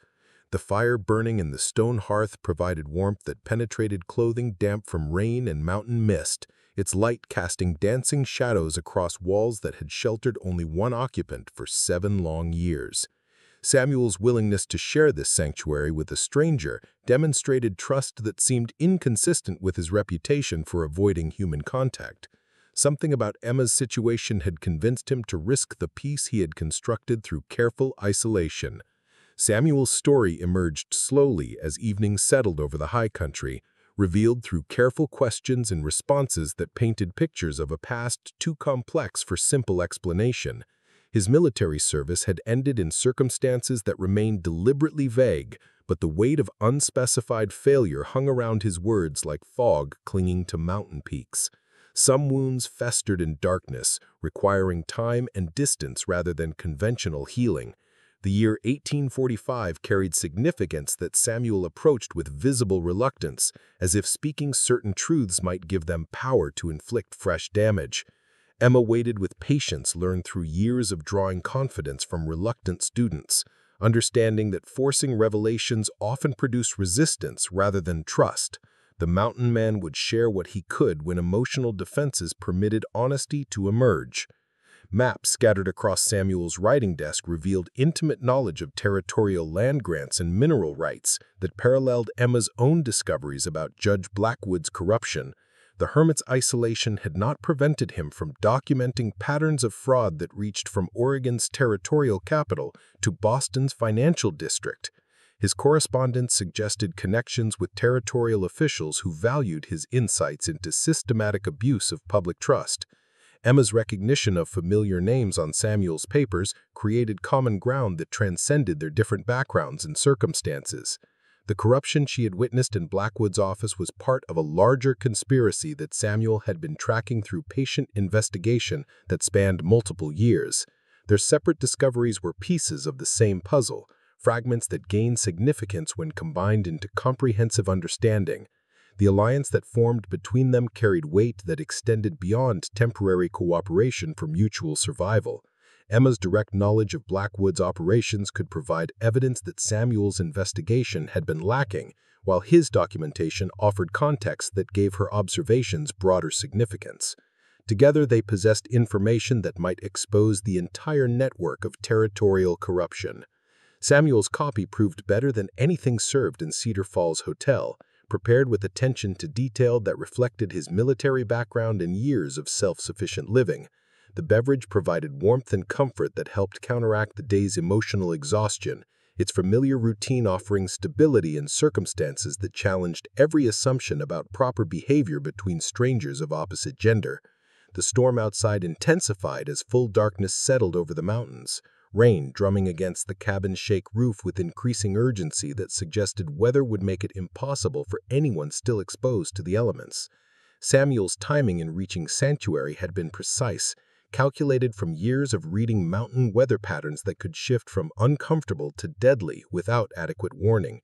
The fire burning in the stone hearth provided warmth that penetrated clothing damp from rain and mountain mist, its light casting dancing shadows across walls that had sheltered only one occupant for 7 long years. Samuel's willingness to share this sanctuary with a stranger demonstrated trust that seemed inconsistent with his reputation for avoiding human contact. Something about Emma's situation had convinced him to risk the peace he had constructed through careful isolation. Samuel's story emerged slowly as evening settled over the high country, revealed through careful questions and responses that painted pictures of a past too complex for simple explanation. His military service had ended in circumstances that remained deliberately vague, but the weight of unspecified failure hung around his words like fog clinging to mountain peaks. Some wounds festered in darkness, requiring time and distance rather than conventional healing. The year 1845 carried significance that Samuel approached with visible reluctance, as if speaking certain truths might give them power to inflict fresh damage. Emma waited with patience, learned through years of drawing confidence from reluctant students, understanding that forcing revelations often produced resistance rather than trust. The mountain man would share what he could when emotional defenses permitted honesty to emerge. Maps scattered across Samuel's writing desk revealed intimate knowledge of territorial land grants and mineral rights that paralleled Emma's own discoveries about Judge Blackwood's corruption. The hermit's isolation had not prevented him from documenting patterns of fraud that reached from Oregon's territorial capital to Boston's financial district. His correspondence suggested connections with territorial officials who valued his insights into systematic abuse of public trust. Emma's recognition of familiar names on Samuel's papers created common ground that transcended their different backgrounds and circumstances. The corruption she had witnessed in Blackwood's office was part of a larger conspiracy that Samuel had been tracking through patient investigation that spanned multiple years. Their separate discoveries were pieces of the same puzzle, fragments that gained significance when combined into comprehensive understanding. The alliance that formed between them carried weight that extended beyond temporary cooperation for mutual survival. Emma's direct knowledge of Blackwood's operations could provide evidence that Samuel's investigation had been lacking, while his documentation offered context that gave her observations broader significance. Together, they possessed information that might expose the entire network of territorial corruption. Samuel's copy proved better than anything served in Cedar Falls Hotel, prepared with attention to detail that reflected his military background and years of self-sufficient living. The beverage provided warmth and comfort that helped counteract the day's emotional exhaustion, its familiar routine offering stability in circumstances that challenged every assumption about proper behavior between strangers of opposite gender. The storm outside intensified as full darkness settled over the mountains, rain drumming against the cabin-shake roof with increasing urgency that suggested weather would make it impossible for anyone still exposed to the elements. Samuel's timing in reaching sanctuary had been precise, calculated from years of reading mountain weather patterns that could shift from uncomfortable to deadly without adequate warning.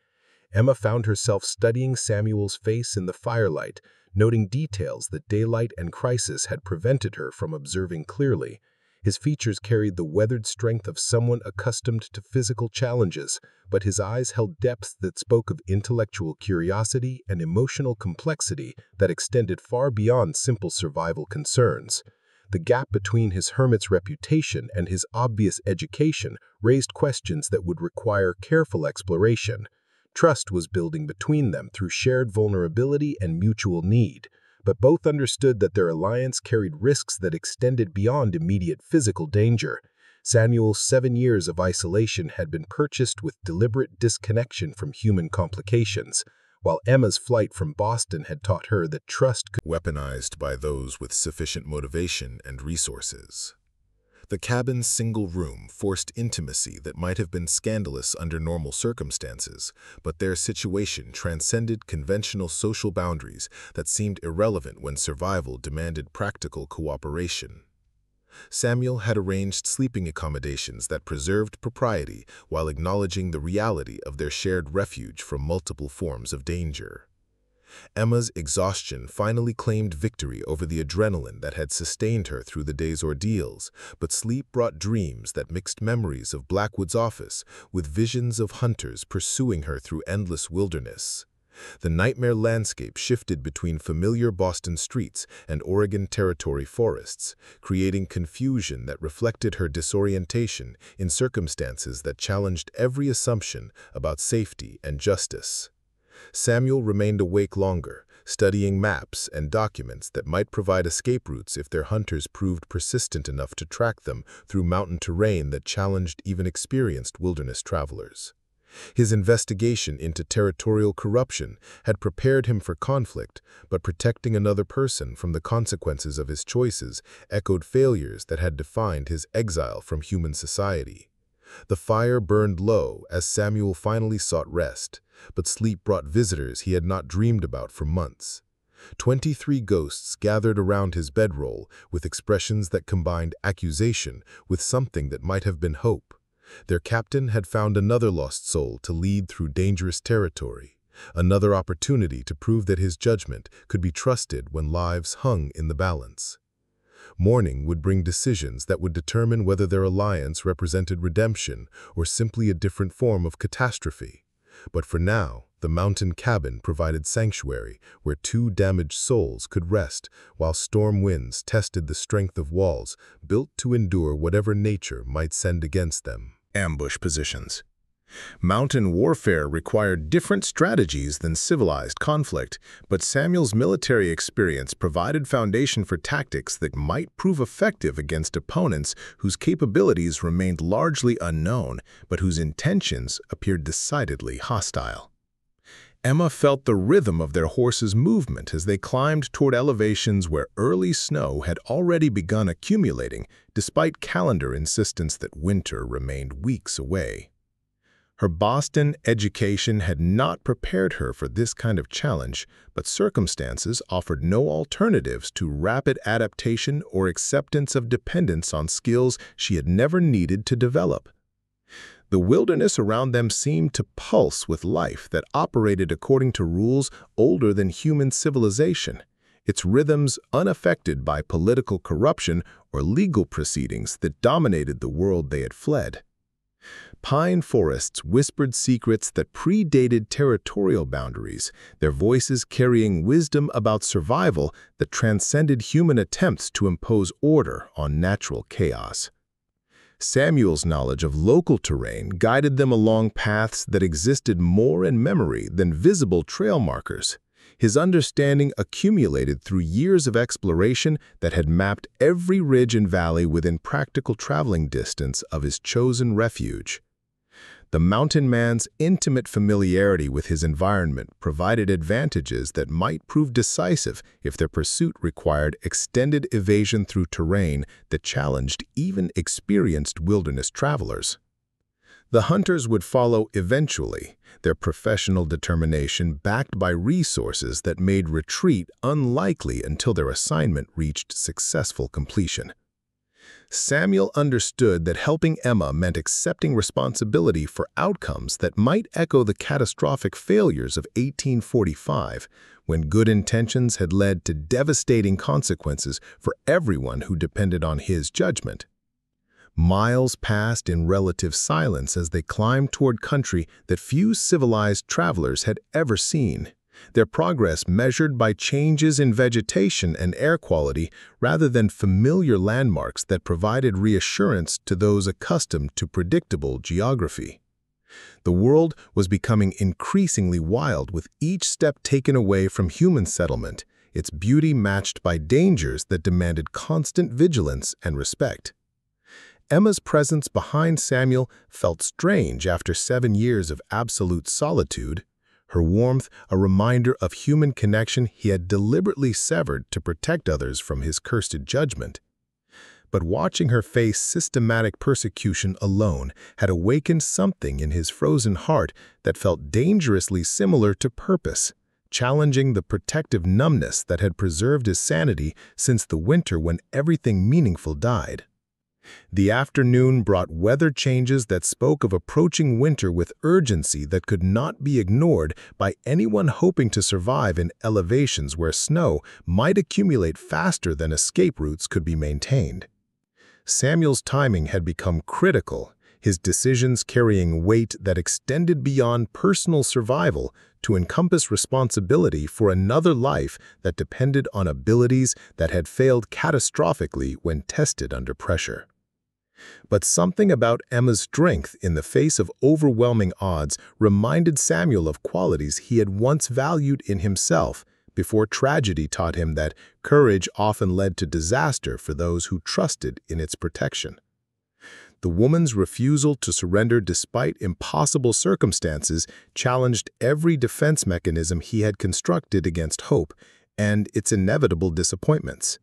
Emma found herself studying Samuel's face in the firelight, noting details that daylight and crisis had prevented her from observing clearly. His features carried the weathered strength of someone accustomed to physical challenges, but his eyes held depth that spoke of intellectual curiosity and emotional complexity that extended far beyond simple survival concerns. The gap between his hermit's reputation and his obvious education raised questions that would require careful exploration. Trust was building between them through shared vulnerability and mutual need, but both understood that their alliance carried risks that extended beyond immediate physical danger. Samuel's 7 years of isolation had been purchased with deliberate disconnection from human complications, while Emma's flight from Boston had taught her that trust could be weaponized by those with sufficient motivation and resources. The cabin's single room forced intimacy that might have been scandalous under normal circumstances, but their situation transcended conventional social boundaries that seemed irrelevant when survival demanded practical cooperation. Samuel had arranged sleeping accommodations that preserved propriety while acknowledging the reality of their shared refuge from multiple forms of danger. Emma's exhaustion finally claimed victory over the adrenaline that had sustained her through the day's ordeals, but sleep brought dreams that mixed memories of Blackwood's office with visions of hunters pursuing her through endless wilderness. The nightmare landscape shifted between familiar Boston streets and Oregon Territory forests, creating confusion that reflected her disorientation in circumstances that challenged every assumption about safety and justice. Samuel remained awake longer, studying maps and documents that might provide escape routes if their hunters proved persistent enough to track them through mountain terrain that challenged even experienced wilderness travelers. His investigation into territorial corruption had prepared him for conflict, but protecting another person from the consequences of his choices echoed failures that had defined his exile from human society. The fire burned low as Samuel finally sought rest, but sleep brought visitors he had not dreamed about for months. 23 ghosts gathered around his bedroll with expressions that combined accusation with something that might have been hope. Their captain had found another lost soul to lead through dangerous territory, another opportunity to prove that his judgment could be trusted when lives hung in the balance. Morning would bring decisions that would determine whether their alliance represented redemption or simply a different form of catastrophe. But for now, the mountain cabin provided sanctuary where two damaged souls could rest while storm winds tested the strength of walls built to endure whatever nature might send against them. Ambush positions. Mountain warfare required different strategies than civilized conflict, but Samuel's military experience provided foundation for tactics that might prove effective against opponents whose capabilities remained largely unknown, but whose intentions appeared decidedly hostile. Emma felt the rhythm of their horses' movement as they climbed toward elevations where early snow had already begun accumulating, despite calendar insistence that winter remained weeks away. Her Boston education had not prepared her for this kind of challenge, but circumstances offered no alternatives to rapid adaptation or acceptance of dependence on skills she had never needed to develop. The wilderness around them seemed to pulse with life that operated according to rules older than human civilization, its rhythms unaffected by political corruption or legal proceedings that dominated the world they had fled. Pine forests whispered secrets that predated territorial boundaries, their voices carrying wisdom about survival that transcended human attempts to impose order on natural chaos. Samuel's knowledge of local terrain guided them along paths that existed more in memory than visible trail markers. His understanding accumulated through years of exploration that had mapped every ridge and valley within practical traveling distance of his chosen refuge. The mountain man's intimate familiarity with his environment provided advantages that might prove decisive if their pursuit required extended evasion through terrain that challenged even experienced wilderness travelers. The hunters would follow eventually, their professional determination backed by resources that made retreat unlikely until their assignment reached successful completion. Samuel understood that helping Emma meant accepting responsibility for outcomes that might echo the catastrophic failures of 1845, when good intentions had led to devastating consequences for everyone who depended on his judgment. Miles passed in relative silence as they climbed toward country that few civilized travelers had ever seen, their progress measured by changes in vegetation and air quality rather than familiar landmarks that provided reassurance to those accustomed to predictable geography. The world was becoming increasingly wild with each step taken away from human settlement, its beauty matched by dangers that demanded constant vigilance and respect. Emma's presence behind Samuel felt strange after 7 years of absolute solitude, her warmth a reminder of human connection he had deliberately severed to protect others from his cursed judgment. But watching her face systematic persecution alone had awakened something in his frozen heart that felt dangerously similar to purpose, challenging the protective numbness that had preserved his sanity since the winter when everything meaningful died. The afternoon brought weather changes that spoke of approaching winter with urgency that could not be ignored by anyone hoping to survive in elevations where snow might accumulate faster than escape routes could be maintained. Samuel's timing had become critical, his decisions carrying weight that extended beyond personal survival to encompass responsibility for another life that depended on abilities that had failed catastrophically when tested under pressure. But something about Emma's strength in the face of overwhelming odds reminded Samuel of qualities he had once valued in himself before tragedy taught him that courage often led to disaster for those who trusted in its protection. The woman's refusal to surrender despite impossible circumstances challenged every defense mechanism he had constructed against hope and its inevitable disappointments.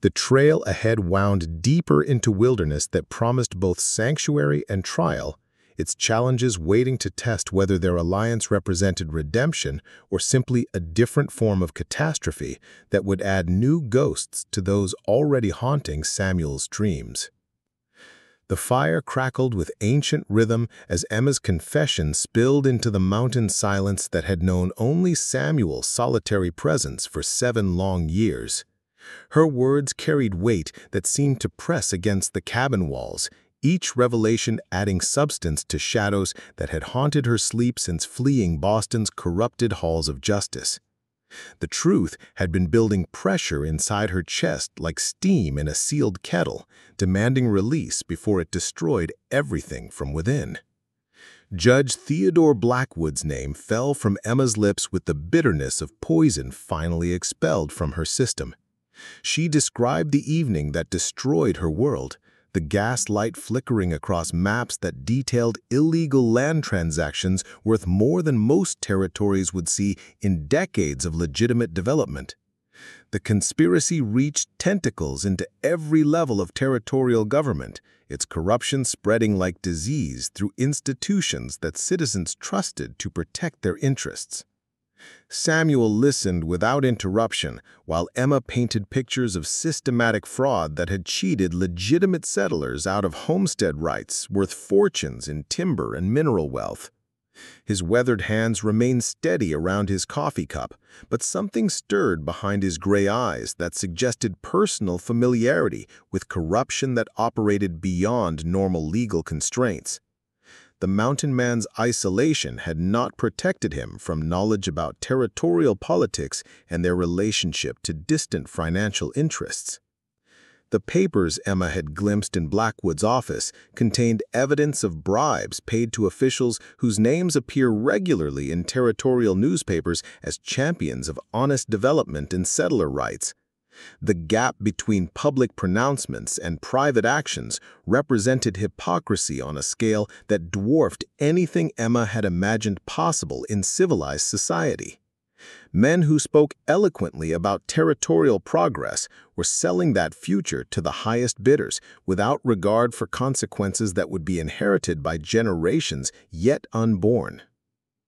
The trail ahead wound deeper into wilderness that promised both sanctuary and trial, its challenges waiting to test whether their alliance represented redemption or simply a different form of catastrophe that would add new ghosts to those already haunting Samuel's dreams. The fire crackled with ancient rhythm as Emma's confession spilled into the mountain silence that had known only Samuel's solitary presence for 7 long years. Her words carried weight that seemed to press against the cabin walls, each revelation adding substance to shadows that had haunted her sleep since fleeing Boston's corrupted halls of justice. The truth had been building pressure inside her chest like steam in a sealed kettle, demanding release before it destroyed everything from within. Judge Theodore Blackwood's name fell from Emma's lips with the bitterness of poison finally expelled from her system. She described the evening that destroyed her world, the gaslight flickering across maps that detailed illegal land transactions worth more than most territories would see in decades of legitimate development. The conspiracy reached tentacles into every level of territorial government, its corruption spreading like disease through institutions that citizens trusted to protect their interests. Samuel listened without interruption while Emma painted pictures of systematic fraud that had cheated legitimate settlers out of homestead rights worth fortunes in timber and mineral wealth. His weathered hands remained steady around his coffee cup, but something stirred behind his gray eyes that suggested personal familiarity with corruption that operated beyond normal legal constraints. The mountain man's isolation had not protected him from knowledge about territorial politics and their relationship to distant financial interests. The papers Emma had glimpsed in Blackwood's office contained evidence of bribes paid to officials whose names appear regularly in territorial newspapers as champions of honest development and settler rights. The gap between public pronouncements and private actions represented hypocrisy on a scale that dwarfed anything Emma had imagined possible in civilized society. Men who spoke eloquently about territorial progress were selling that future to the highest bidders without regard for consequences that would be inherited by generations yet unborn.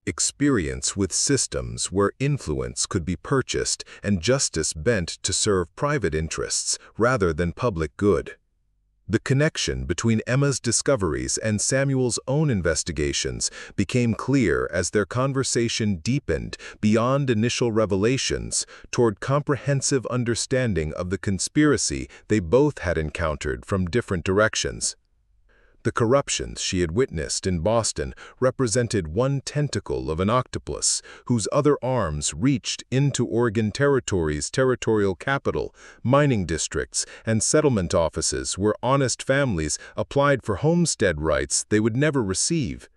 Experience with systems where influence could be purchased and justice bent to serve private interests rather than public good. The connection between Emma's discoveries and Samuel's own investigations became clear as their conversation deepened beyond initial revelations toward comprehensive understanding of the conspiracy they both had encountered from different directions. The corruptions she had witnessed in Boston represented one tentacle of an octopus whose other arms reached into Oregon Territory's territorial capital, mining districts, and settlement offices where honest families applied for homestead rights they would never receive.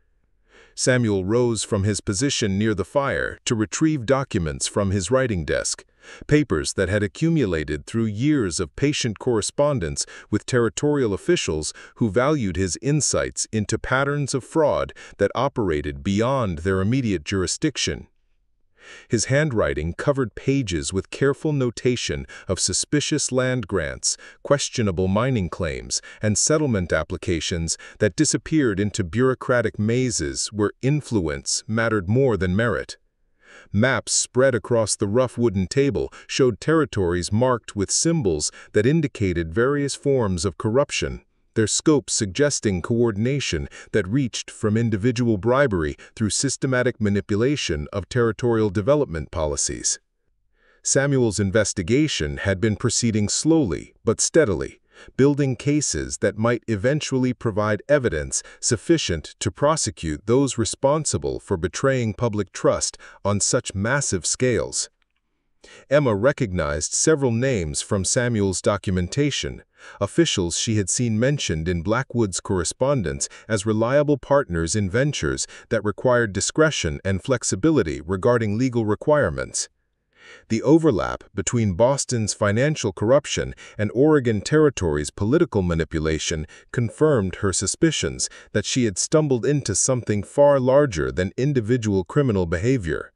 Samuel rose from his position near the fire to retrieve documents from his writing desk, papers that had accumulated through years of patient correspondence with territorial officials who valued his insights into patterns of fraud that operated beyond their immediate jurisdiction. His handwriting covered pages with careful notation of suspicious land grants, questionable mining claims, and settlement applications that disappeared into bureaucratic mazes where influence mattered more than merit. Maps spread across the rough wooden table showed territories marked with symbols that indicated various forms of corruption, their scope suggesting coordination that reached from individual bribery through systematic manipulation of territorial development policies. Samuel's investigation had been proceeding slowly but steadily, building cases that might eventually provide evidence sufficient to prosecute those responsible for betraying public trust on such massive scales. Emma recognized several names from Samuel's documentation, officials she had seen mentioned in Blackwood's correspondence as reliable partners in ventures that required discretion and flexibility regarding legal requirements. The overlap between Boston's financial corruption and Oregon Territory's political manipulation confirmed her suspicions that she had stumbled into something far larger than individual criminal behavior.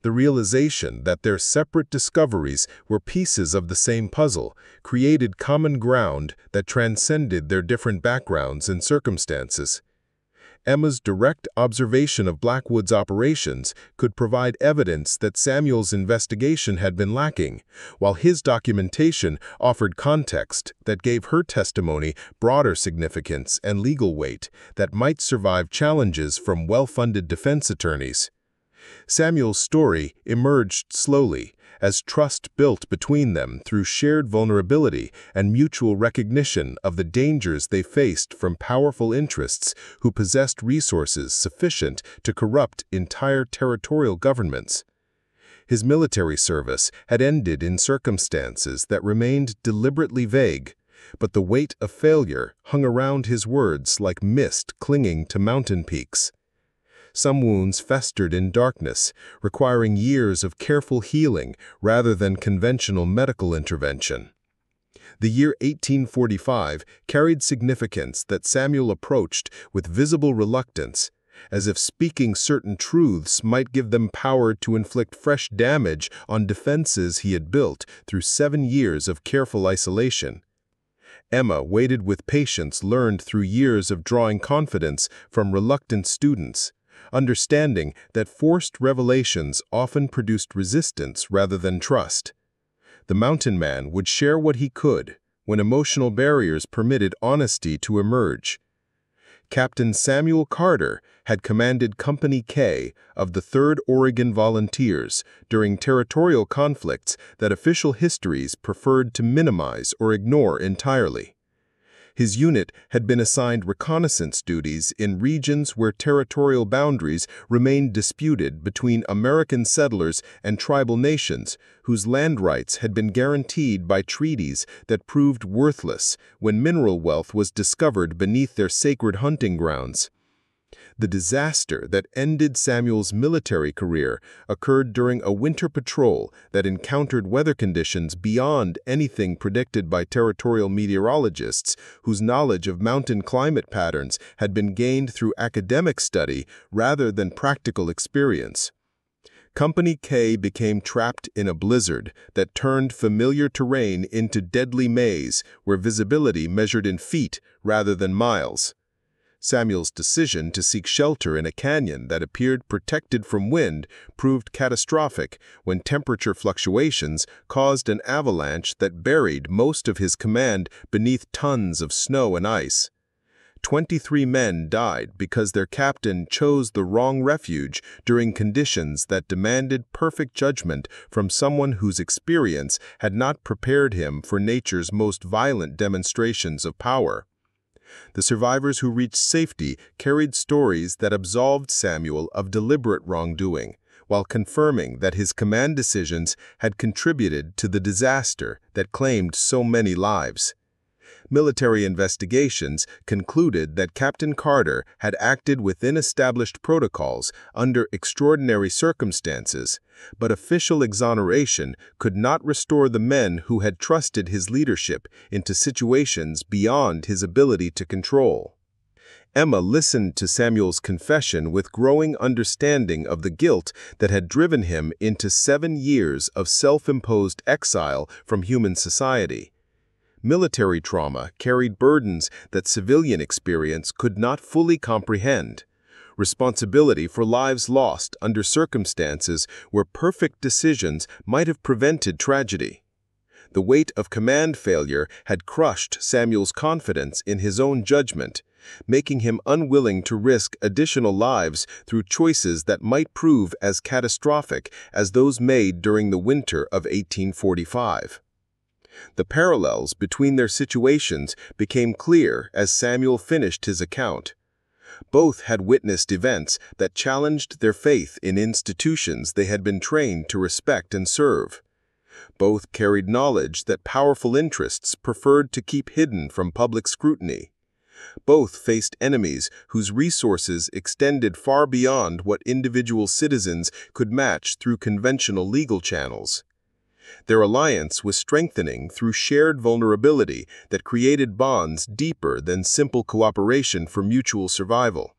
The realization that their separate discoveries were pieces of the same puzzle created common ground that transcended their different backgrounds and circumstances. Emma's direct observation of Blackwood's operations could provide evidence that Samuel's investigation had been lacking, while his documentation offered context that gave her testimony broader significance and legal weight that might survive challenges from well-funded defense attorneys. Samuel's story emerged slowly, as trust built between them through shared vulnerability and mutual recognition of the dangers they faced from powerful interests who possessed resources sufficient to corrupt entire territorial governments. His military service had ended in circumstances that remained deliberately vague, but the weight of failure hung around his words like mist clinging to mountain peaks. Some wounds festered in darkness, requiring years of careful healing rather than conventional medical intervention. The year 1845 carried significance that Samuel approached with visible reluctance, as if speaking certain truths might give them power to inflict fresh damage on defenses he had built through 7 years of careful isolation. Emma waited with patience learned through years of drawing confidence from reluctant students, understanding that forced revelations often produced resistance rather than trust. The mountain man would share what he could when emotional barriers permitted honesty to emerge. Captain Samuel Carter had commanded Company K of the 3rd Oregon Volunteers during territorial conflicts that official histories preferred to minimize or ignore entirely. His unit had been assigned reconnaissance duties in regions where territorial boundaries remained disputed between American settlers and tribal nations whose land rights had been guaranteed by treaties that proved worthless when mineral wealth was discovered beneath their sacred hunting grounds. The disaster that ended Samuel's military career occurred during a winter patrol that encountered weather conditions beyond anything predicted by territorial meteorologists whose knowledge of mountain climate patterns had been gained through academic study rather than practical experience. Company K became trapped in a blizzard that turned familiar terrain into deadly maze where visibility measured in feet rather than miles. Samuel's decision to seek shelter in a canyon that appeared protected from wind proved catastrophic when temperature fluctuations caused an avalanche that buried most of his command beneath tons of snow and ice. 23 men died because their captain chose the wrong refuge during conditions that demanded perfect judgment from someone whose experience had not prepared him for nature's most violent demonstrations of power. The survivors who reached safety carried stories that absolved Samuel of deliberate wrongdoing, while confirming that his command decisions had contributed to the disaster that claimed so many lives. Military investigations concluded that Captain Carter had acted within established protocols under extraordinary circumstances, but official exoneration could not restore the men who had trusted his leadership into situations beyond his ability to control. Emma listened to Samuel's confession with growing understanding of the guilt that had driven him into 7 years of self-imposed exile from human society. Military trauma carried burdens that civilian experience could not fully comprehend. Responsibility for lives lost under circumstances where perfect decisions might have prevented tragedy. The weight of command failure had crushed Samuel's confidence in his own judgment, making him unwilling to risk additional lives through choices that might prove as catastrophic as those made during the winter of 1845. The parallels between their situations became clear as Samuel finished his account. Both had witnessed events that challenged their faith in institutions they had been trained to respect and serve. Both carried knowledge that powerful interests preferred to keep hidden from public scrutiny. Both faced enemies whose resources extended far beyond what individual citizens could match through conventional legal channels. Their alliance was strengthening through shared vulnerability that created bonds deeper than simple cooperation for mutual survival.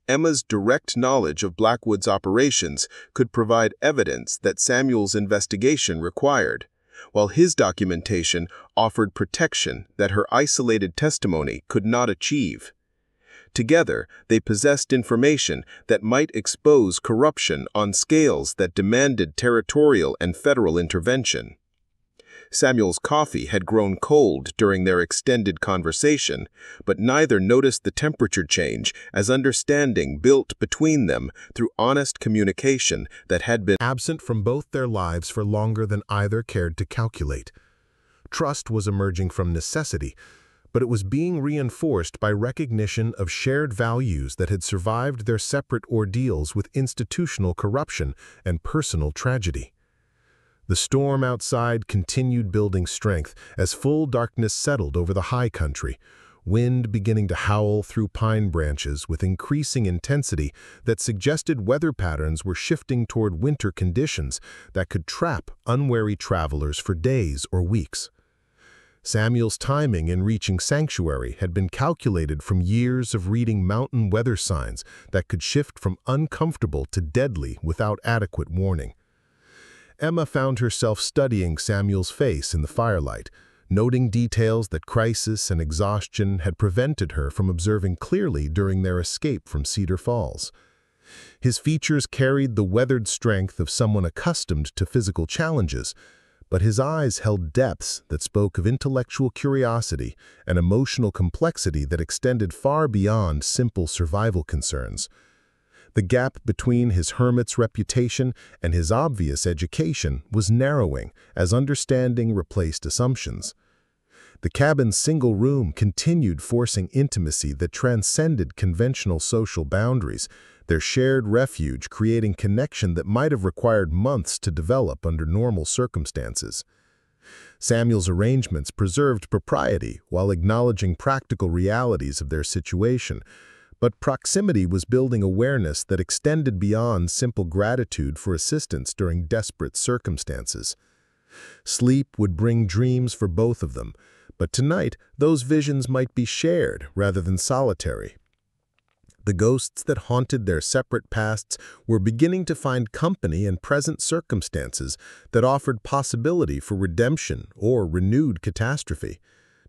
Emma's direct knowledge of Blackwood's operations could provide evidence that Samuel's investigation required, while his documentation offered protection that her isolated testimony could not achieve. Together, they possessed information that might expose corruption on scales that demanded territorial and federal intervention. Samuel's coffee had grown cold during their extended conversation, but neither noticed the temperature change as understanding built between them through honest communication that had been absent from both their lives for longer than either cared to calculate. Trust was emerging from necessity, but it was being reinforced by recognition of shared values that had survived their separate ordeals with institutional corruption and personal tragedy. The storm outside continued building strength as full darkness settled over the high country, wind beginning to howl through pine branches with increasing intensity that suggested weather patterns were shifting toward winter conditions that could trap unwary travelers for days or weeks. Samuel's timing in reaching sanctuary had been calculated from years of reading mountain weather signs that could shift from uncomfortable to deadly without adequate warning. Emma found herself studying Samuel's face in the firelight, noting details that crisis and exhaustion had prevented her from observing clearly during their escape from Cedar Falls. His features carried the weathered strength of someone accustomed to physical challenges, but his eyes held depths that spoke of intellectual curiosity and emotional complexity that extended far beyond simple survival concerns. The gap between his hermit's reputation and his obvious education was narrowing as understanding replaced assumptions. The cabin's single room continued forcing intimacy that transcended conventional social boundaries, their shared refuge creating connection that might have required months to develop under normal circumstances. Samuel's arrangements preserved propriety while acknowledging practical realities of their situation, but proximity was building awareness that extended beyond simple gratitude for assistance during desperate circumstances. Sleep would bring dreams for both of them, but tonight those visions might be shared rather than solitary. The ghosts that haunted their separate pasts were beginning to find company in present circumstances that offered possibility for redemption or renewed catastrophe,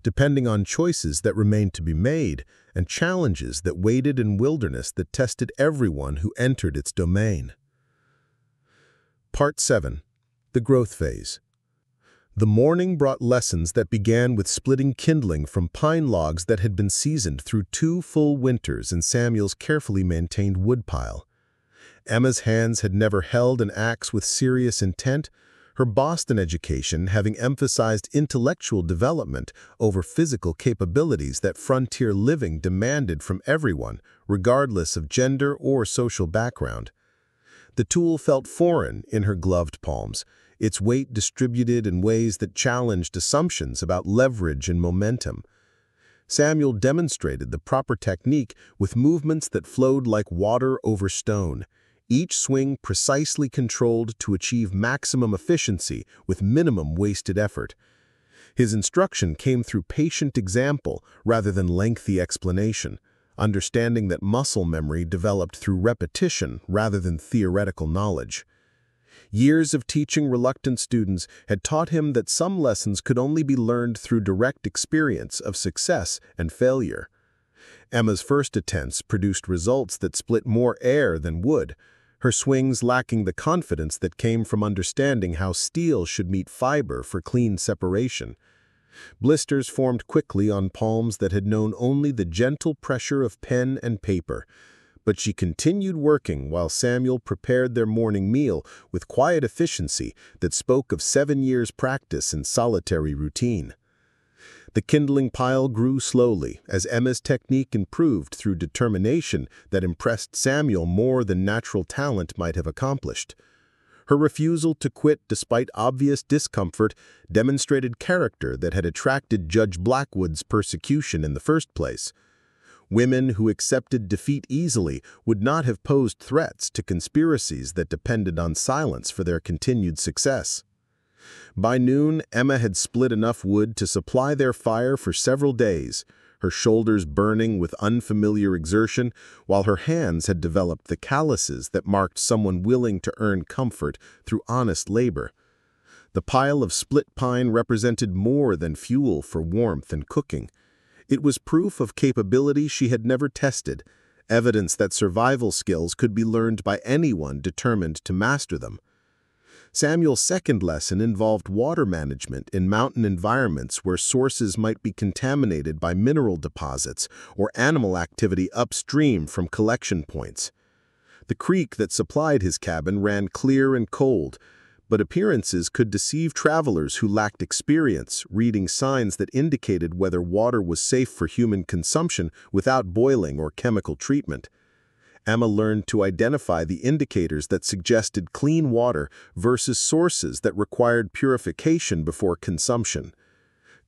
depending on choices that remained to be made and challenges that waited in wilderness that tested everyone who entered its domain. Part 7. The Growth Phase. The morning brought lessons that began with splitting kindling from pine logs that had been seasoned through 2 full winters in Samuel's carefully maintained woodpile. Emma's hands had never held an axe with serious intent, her Boston education having emphasized intellectual development over physical capabilities that frontier living demanded from everyone, regardless of gender or social background. The tool felt foreign in her gloved palms, its weight distributed in ways that challenged assumptions about leverage and momentum. Samuel demonstrated the proper technique with movements that flowed like water over stone, each swing precisely controlled to achieve maximum efficiency with minimum wasted effort. His instruction came through patient example rather than lengthy explanation, understanding that muscle memory developed through repetition rather than theoretical knowledge. Years of teaching reluctant students had taught him that some lessons could only be learned through direct experience of success and failure. Emma's first attempts produced results that split more air than wood, her swings lacking the confidence that came from understanding how steel should meet fiber for clean separation. Blisters formed quickly on palms that had known only the gentle pressure of pen and paper, but she continued working while Samuel prepared their morning meal with quiet efficiency that spoke of 7 years' practice in solitary routine. The kindling pile grew slowly as Emma's technique improved through determination that impressed Samuel more than natural talent might have accomplished. Her refusal to quit despite obvious discomfort demonstrated character that had attracted Judge Blackwood's persecution in the first place. Women who accepted defeat easily would not have posed threats to conspiracies that depended on silence for their continued success. By noon, Emma had split enough wood to supply their fire for several days, her shoulders burning with unfamiliar exertion, while her hands had developed the calluses that marked someone willing to earn comfort through honest labor. The pile of split pine represented more than fuel for warmth and cooking. It was proof of capability she had never tested, evidence that survival skills could be learned by anyone determined to master them. Samuel's second lesson involved water management in mountain environments where sources might be contaminated by mineral deposits or animal activity upstream from collection points. The creek that supplied his cabin ran clear and cold, but appearances could deceive travelers who lacked experience, reading signs that indicated whether water was safe for human consumption without boiling or chemical treatment. Emma learned to identify the indicators that suggested clean water versus sources that required purification before consumption.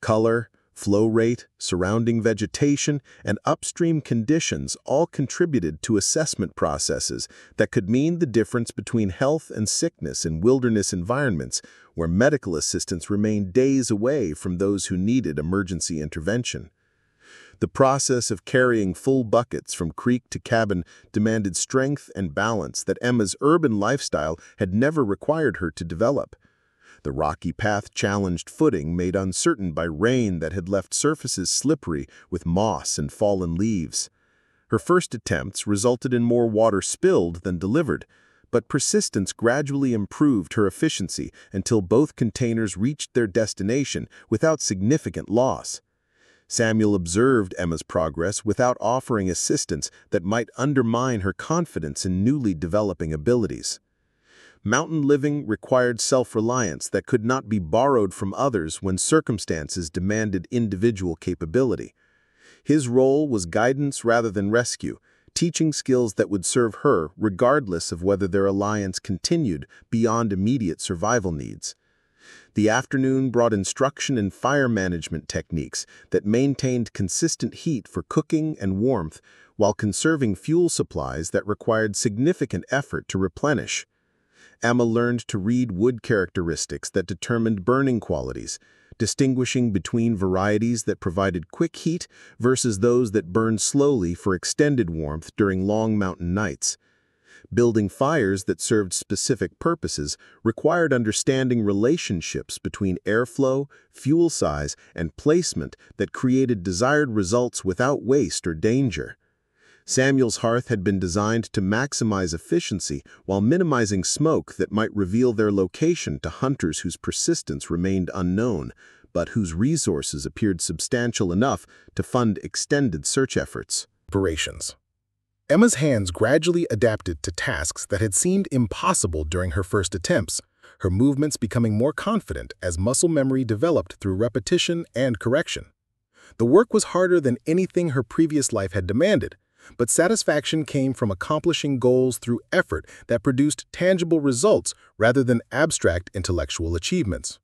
Color, flow rate, surrounding vegetation, and upstream conditions all contributed to assessment processes that could mean the difference between health and sickness in wilderness environments where medical assistance remained days away from those who needed emergency intervention. The process of carrying full buckets from creek to cabin demanded strength and balance that Emma's urban lifestyle had never required her to develop. The rocky path challenged footing made uncertain by rain that had left surfaces slippery with moss and fallen leaves. Her first attempts resulted in more water spilled than delivered, but persistence gradually improved her efficiency until both containers reached their destination without significant loss. Samuel observed Emma's progress without offering assistance that might undermine her confidence in newly developing abilities. Mountain living required self-reliance that could not be borrowed from others when circumstances demanded individual capability. His role was guidance rather than rescue, teaching skills that would serve her regardless of whether their alliance continued beyond immediate survival needs. The afternoon brought instruction in fire management techniques that maintained consistent heat for cooking and warmth while conserving fuel supplies that required significant effort to replenish. Emma learned to read wood characteristics that determined burning qualities, distinguishing between varieties that provided quick heat versus those that burned slowly for extended warmth during long mountain nights. Building fires that served specific purposes required understanding relationships between airflow, fuel size, and placement that created desired results without waste or danger. Samuel's hearth had been designed to maximize efficiency while minimizing smoke that might reveal their location to hunters whose persistence remained unknown, but whose resources appeared substantial enough to fund extended search efforts. Operations. Emma's hands gradually adapted to tasks that had seemed impossible during her first attempts, her movements becoming more confident as muscle memory developed through repetition and correction. The work was harder than anything her previous life had demanded, but satisfaction came from accomplishing goals through effort that produced tangible results rather than abstract intellectual achievements.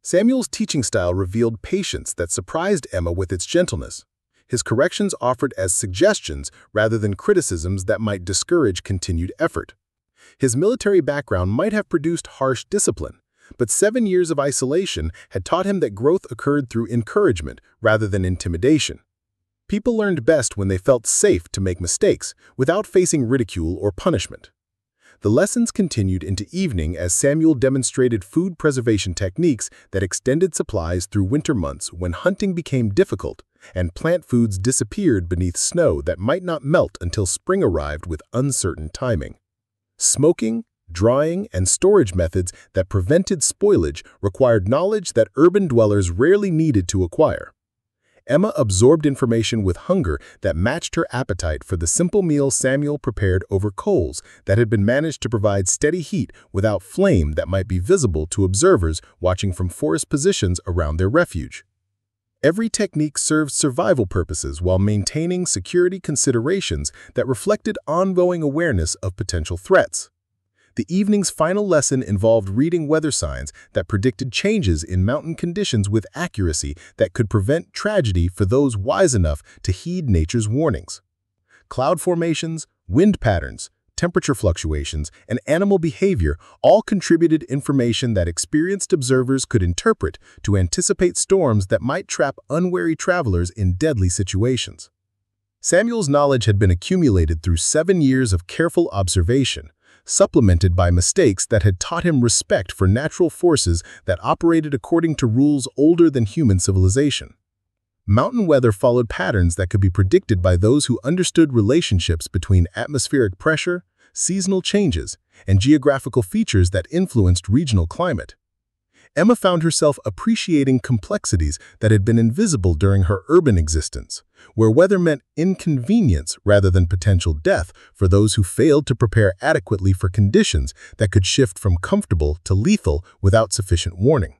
Samuel's teaching style revealed patience that surprised Emma with its gentleness. His corrections offered as suggestions rather than criticisms that might discourage continued effort. His military background might have produced harsh discipline, but 7 years of isolation had taught him that growth occurred through encouragement rather than intimidation. People learned best when they felt safe to make mistakes without facing ridicule or punishment. The lessons continued into evening as Samuel demonstrated food preservation techniques that extended supplies through winter months when hunting became difficult and plant foods disappeared beneath snow that might not melt until spring arrived with uncertain timing. Smoking, drying, and storage methods that prevented spoilage required knowledge that urban dwellers rarely needed to acquire. Emma absorbed information with hunger that matched her appetite for the simple meal Samuel prepared over coals that had been managed to provide steady heat without flame that might be visible to observers watching from forest positions around their refuge. Every technique served survival purposes while maintaining security considerations that reflected ongoing awareness of potential threats. The evening's final lesson involved reading weather signs that predicted changes in mountain conditions with accuracy that could prevent tragedy for those wise enough to heed nature's warnings. Cloud formations, wind patterns, temperature fluctuations, and animal behavior all contributed information that experienced observers could interpret to anticipate storms that might trap unwary travelers in deadly situations. Samuel's knowledge had been accumulated through 7 years of careful observation, supplemented by mistakes that had taught him respect for natural forces that operated according to rules older than human civilization. Mountain weather followed patterns that could be predicted by those who understood relationships between atmospheric pressure, seasonal changes, and geographical features that influenced regional climate. Emma found herself appreciating complexities that had been invisible during her urban existence, where weather meant inconvenience rather than potential death for those who failed to prepare adequately for conditions that could shift from comfortable to lethal without sufficient warning.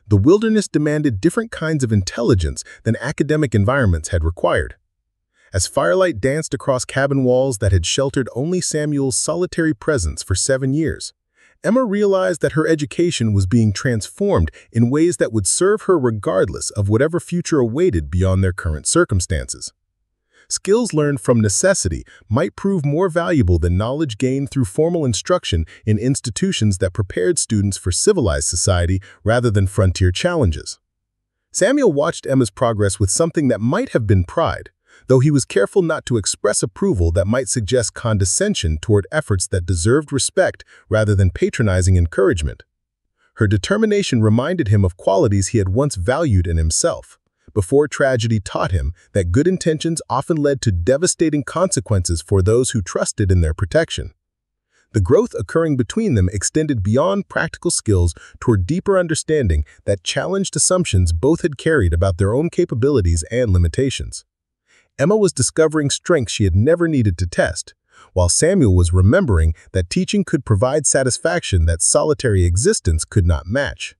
The wilderness demanded different kinds of intelligence than academic environments had required. As firelight danced across cabin walls that had sheltered only Samuel's solitary presence for 7 years, Emma realized that her education was being transformed in ways that would serve her regardless of whatever future awaited beyond their current circumstances. Skills learned from necessity might prove more valuable than knowledge gained through formal instruction in institutions that prepared students for civilized society rather than frontier challenges. Samuel watched Emma's progress with something that might have been pride, though he was careful not to express approval that might suggest condescension toward efforts that deserved respect rather than patronizing encouragement. Her determination reminded him of qualities he had once valued in himself, before tragedy taught him that good intentions often led to devastating consequences for those who trusted in their protection. The growth occurring between them extended beyond practical skills toward deeper understanding that challenged assumptions both had carried about their own capabilities and limitations. Emma was discovering strengths she had never needed to test, while Samuel was remembering that teaching could provide satisfaction that solitary existence could not match.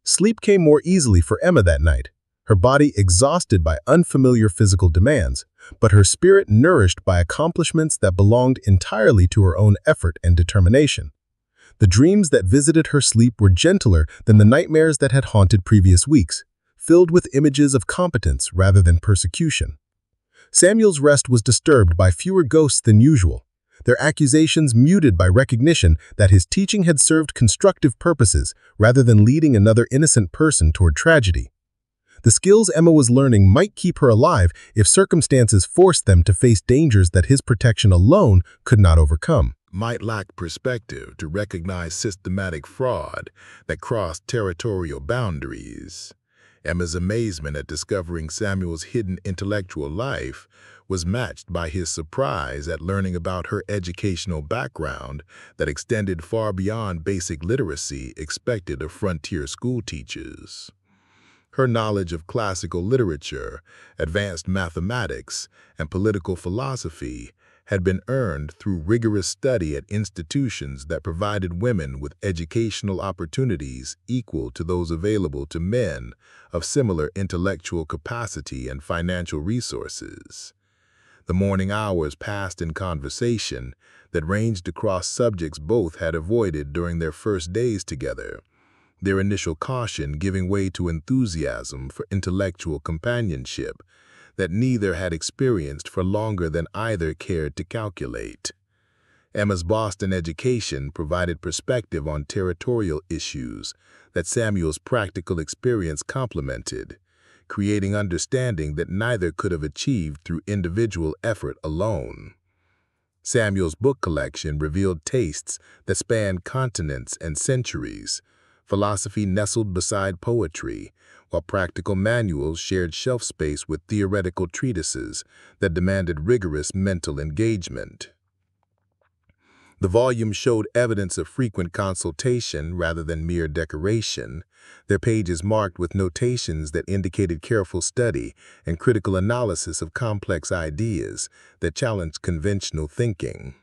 Sleep came more easily for Emma that night, her body exhausted by unfamiliar physical demands, but her spirit nourished by accomplishments that belonged entirely to her own effort and determination. The dreams that visited her sleep were gentler than the nightmares that had haunted previous weeks, filled with images of competence rather than persecution. Samuel's rest was disturbed by fewer ghosts than usual, their accusations muted by recognition that his teaching had served constructive purposes rather than leading another innocent person toward tragedy. The skills Emma was learning might keep her alive if circumstances forced them to face dangers that his protection alone could not overcome. Might lack perspective to recognize systematic fraud that crossed territorial boundaries. Emma's amazement at discovering Samuel's hidden intellectual life was matched by his surprise at learning about her educational background that extended far beyond basic literacy expected of frontier school teachers. Her knowledge of classical literature, advanced mathematics, and political philosophy had been earned through rigorous study at institutions that provided women with educational opportunities equal to those available to men of similar intellectual capacity and financial resources. The morning hours passed in conversation that ranged across subjects both had avoided during their first days together, their initial caution giving way to enthusiasm for intellectual companionship that neither had experienced for longer than either cared to calculate. Emma's Boston education provided perspective on territorial issues that Samuel's practical experience complemented, creating understanding that neither could have achieved through individual effort alone. Samuel's book collection revealed tastes that spanned continents and centuries. Philosophy nestled beside poetry, while practical manuals shared shelf space with theoretical treatises that demanded rigorous mental engagement. The volume showed evidence of frequent consultation rather than mere decoration, their pages marked with notations that indicated careful study and critical analysis of complex ideas that challenged conventional thinking.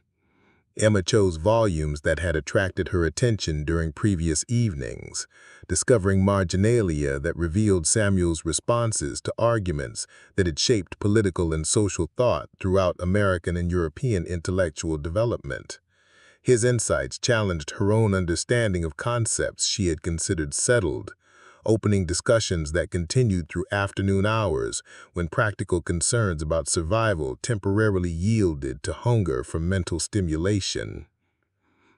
Emma chose volumes that had attracted her attention during previous evenings, discovering marginalia that revealed Samuel's responses to arguments that had shaped political and social thought throughout American and European intellectual development. His insights challenged her own understanding of concepts she had considered settled, opening discussions that continued through afternoon hours when practical concerns about survival temporarily yielded to hunger for mental stimulation.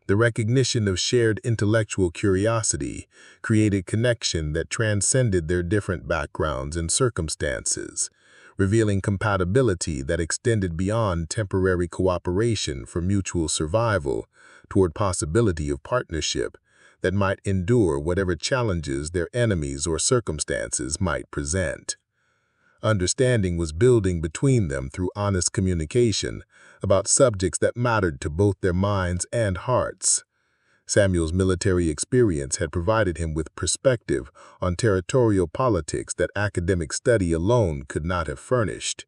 The recognition of shared intellectual curiosity created connection that transcended their different backgrounds and circumstances, revealing compatibility that extended beyond temporary cooperation for mutual survival toward possibility of partnership that might endure whatever challenges their enemies or circumstances might present. Understanding was building between them through honest communication about subjects that mattered to both their minds and hearts. Samuel's military experience had provided him with perspective on territorial politics that academic study alone could not have furnished,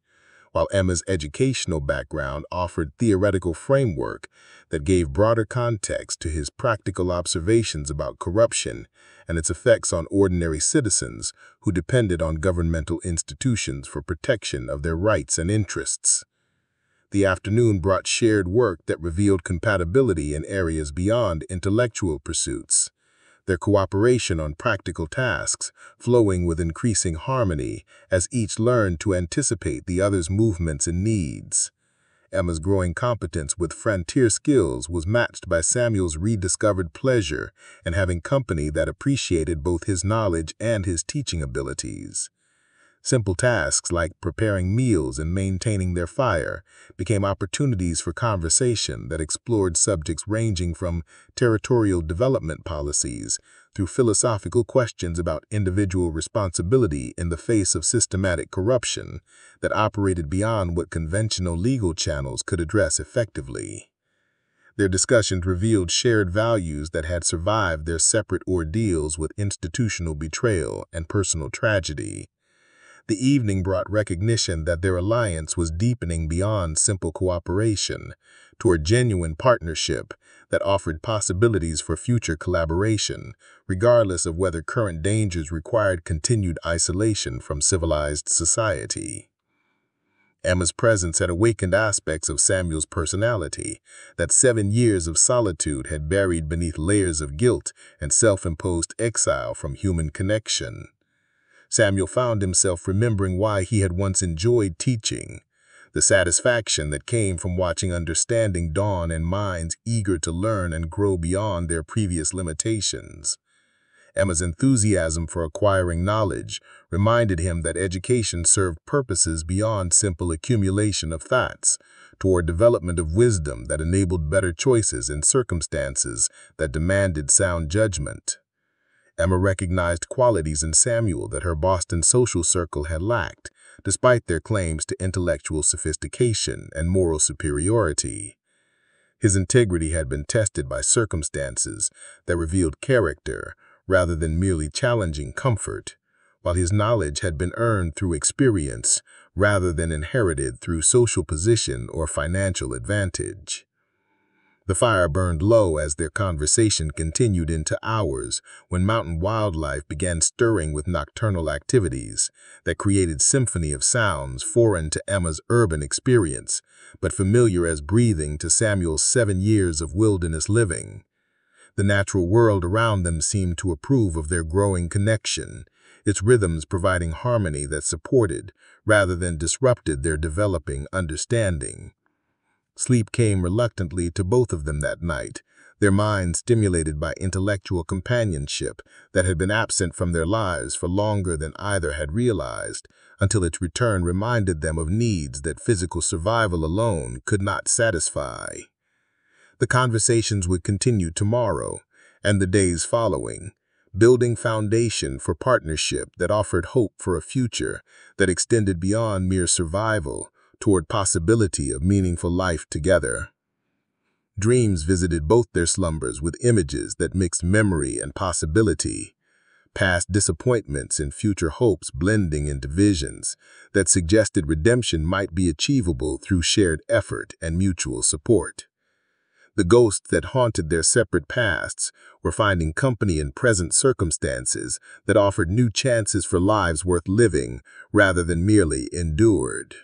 while Emma's educational background offered theoretical framework that gave broader context to his practical observations about corruption and its effects on ordinary citizens who depended on governmental institutions for protection of their rights and interests. The afternoon brought shared work that revealed compatibility in areas beyond intellectual pursuits, their cooperation on practical tasks flowing with increasing harmony as each learned to anticipate the other's movements and needs. Emma's growing competence with frontier skills was matched by Samuel's rediscovered pleasure in having company that appreciated both his knowledge and his teaching abilities. Simple tasks like preparing meals and maintaining their fire became opportunities for conversation that explored subjects ranging from territorial development policies through philosophical questions about individual responsibility in the face of systematic corruption that operated beyond what conventional legal channels could address effectively. Their discussions revealed shared values that had survived their separate ordeals with institutional betrayal and personal tragedy. The evening brought recognition that their alliance was deepening beyond simple cooperation toward genuine partnership that offered possibilities for future collaboration, regardless of whether current dangers required continued isolation from civilized society. Emma's presence had awakened aspects of Samuel's personality that 7 years of solitude had buried beneath layers of guilt and self-imposed exile from human connection. Samuel found himself remembering why he had once enjoyed teaching, the satisfaction that came from watching understanding dawn in minds eager to learn and grow beyond their previous limitations. Emma's enthusiasm for acquiring knowledge reminded him that education served purposes beyond simple accumulation of thoughts, toward development of wisdom that enabled better choices in circumstances that demanded sound judgment. Emma recognized qualities in Samuel that her Boston social circle had lacked, despite their claims to intellectual sophistication and moral superiority. His integrity had been tested by circumstances that revealed character rather than merely challenging comfort, while his knowledge had been earned through experience rather than inherited through social position or financial advantage. The fire burned low as their conversation continued into hours when mountain wildlife began stirring with nocturnal activities that created symphony of sounds foreign to Emma's urban experience, but familiar as breathing to Samuel's 7 years of wilderness living. The natural world around them seemed to approve of their growing connection, its rhythms providing harmony that supported rather than disrupted their developing understanding. Sleep came reluctantly to both of them that night, their minds stimulated by intellectual companionship that had been absent from their lives for longer than either had realized, until its return reminded them of needs that physical survival alone could not satisfy. The conversations would continue tomorrow and the days following, building foundation for partnership that offered hope for a future that extended beyond mere survival toward possibility of meaningful life together. Dreams visited both their slumbers with images that mixed memory and possibility, past disappointments and future hopes blending into visions that suggested redemption might be achievable through shared effort and mutual support. The ghosts that haunted their separate pasts were finding company in present circumstances that offered new chances for lives worth living rather than merely endured.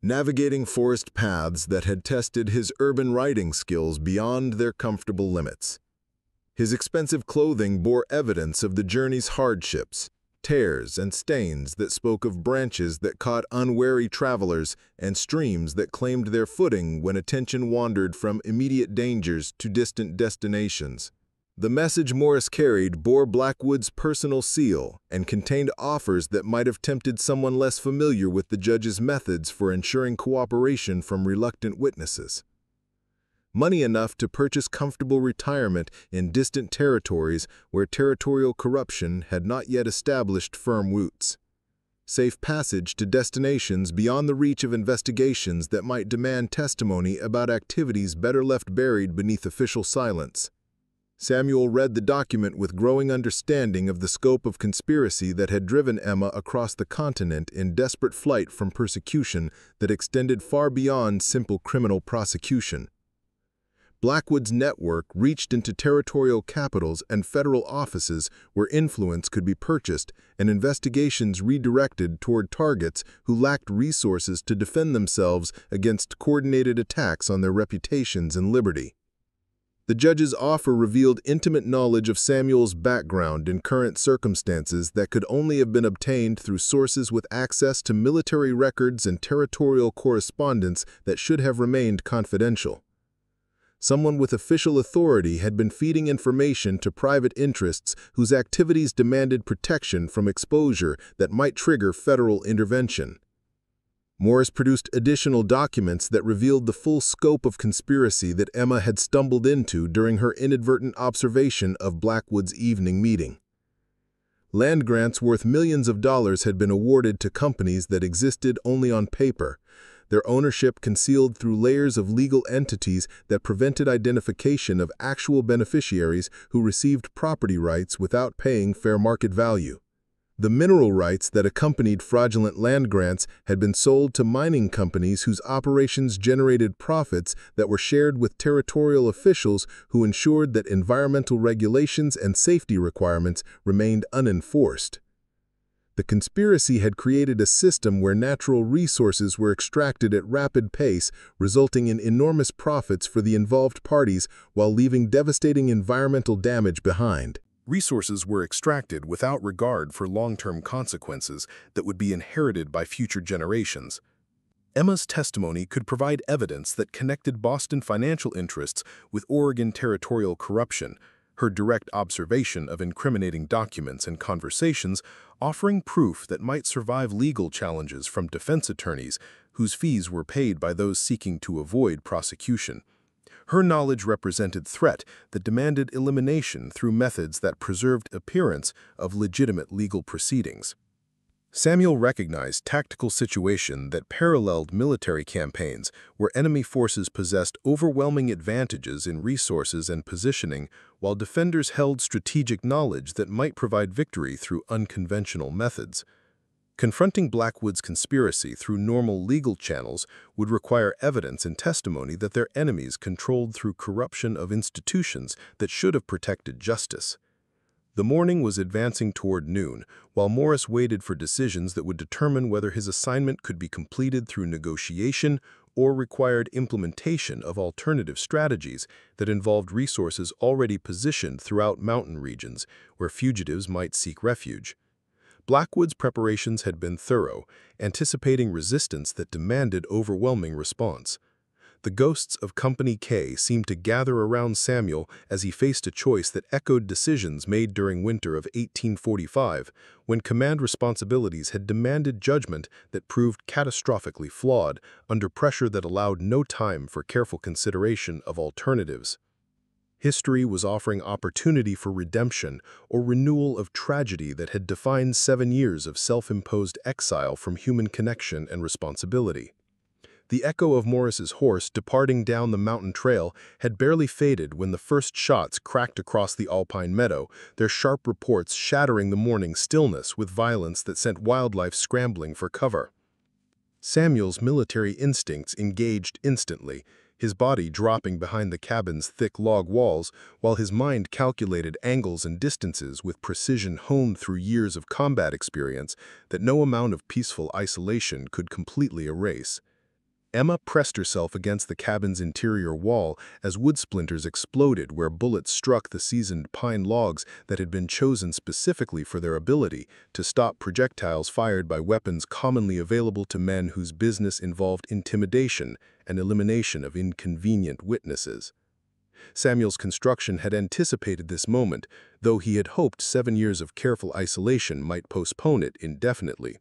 navigating forest paths that had tested his urban riding skills beyond their comfortable limits. His expensive clothing bore evidence of the journey's hardships, tears and stains that spoke of branches that caught unwary travelers and streams that claimed their footing when attention wandered from immediate dangers to distant destinations. The message Morris carried bore Blackwood's personal seal and contained offers that might have tempted someone less familiar with the judge's methods for ensuring cooperation from reluctant witnesses. Money enough to purchase comfortable retirement in distant territories where territorial corruption had not yet established firm roots. Safe passage to destinations beyond the reach of investigations that might demand testimony about activities better left buried beneath official silence. Samuel read the document with growing understanding of the scope of conspiracy that had driven Emma across the continent in desperate flight from persecution that extended far beyond simple criminal prosecution. Blackwood's network reached into territorial capitals and federal offices where influence could be purchased and investigations redirected toward targets who lacked resources to defend themselves against coordinated attacks on their reputations and liberty. The judge's offer revealed intimate knowledge of Samuel's background and current circumstances that could only have been obtained through sources with access to military records and territorial correspondence that should have remained confidential. Someone with official authority had been feeding information to private interests whose activities demanded protection from exposure that might trigger federal intervention. Morris produced additional documents that revealed the full scope of conspiracy that Emma had stumbled into during her inadvertent observation of Blackwood's evening meeting. Land grants worth millions of dollars had been awarded to companies that existed only on paper, their ownership concealed through layers of legal entities that prevented identification of actual beneficiaries who received property rights without paying fair market value. The mineral rights that accompanied fraudulent land grants had been sold to mining companies whose operations generated profits that were shared with territorial officials who ensured that environmental regulations and safety requirements remained unenforced. The conspiracy had created a system where natural resources were extracted at rapid pace, resulting in enormous profits for the involved parties while leaving devastating environmental damage behind. Resources were extracted without regard for long-term consequences that would be inherited by future generations. Emma's testimony could provide evidence that connected Boston financial interests with Oregon territorial corruption, her direct observation of incriminating documents and conversations offering proof that might survive legal challenges from defense attorneys whose fees were paid by those seeking to avoid prosecution. Her knowledge represented threat that demanded elimination through methods that preserved appearance of legitimate legal proceedings. Samuel recognized tactical situation that paralleled military campaigns where enemy forces possessed overwhelming advantages in resources and positioning, while defenders held strategic knowledge that might provide victory through unconventional methods. Confronting Blackwood's conspiracy through normal legal channels would require evidence and testimony that their enemies controlled through corruption of institutions that should have protected justice. The morning was advancing toward noon, while Morris waited for decisions that would determine whether his assignment could be completed through negotiation or required implementation of alternative strategies that involved resources already positioned throughout mountain regions where fugitives might seek refuge. Blackwood's preparations had been thorough, anticipating resistance that demanded overwhelming response. The ghosts of Company K seemed to gather around Samuel as he faced a choice that echoed decisions made during winter of 1845, when command responsibilities had demanded judgment that proved catastrophically flawed under pressure that allowed no time for careful consideration of alternatives. History was offering opportunity for redemption or renewal of tragedy that had defined 7 years of self-imposed exile from human connection and responsibility. The echo of Morris's horse departing down the mountain trail had barely faded when the first shots cracked across the alpine meadow, their sharp reports shattering the morning stillness with violence that sent wildlife scrambling for cover. Samuel's military instincts engaged instantly, his body dropping behind the cabin's thick log walls, while his mind calculated angles and distances with precision honed through years of combat experience that no amount of peaceful isolation could completely erase. Emma pressed herself against the cabin's interior wall as wood splinters exploded where bullets struck the seasoned pine logs that had been chosen specifically for their ability to stop projectiles fired by weapons commonly available to men whose business involved intimidation and elimination of inconvenient witnesses. Samuel's construction had anticipated this moment, though he had hoped 7 years of careful isolation might postpone it indefinitely.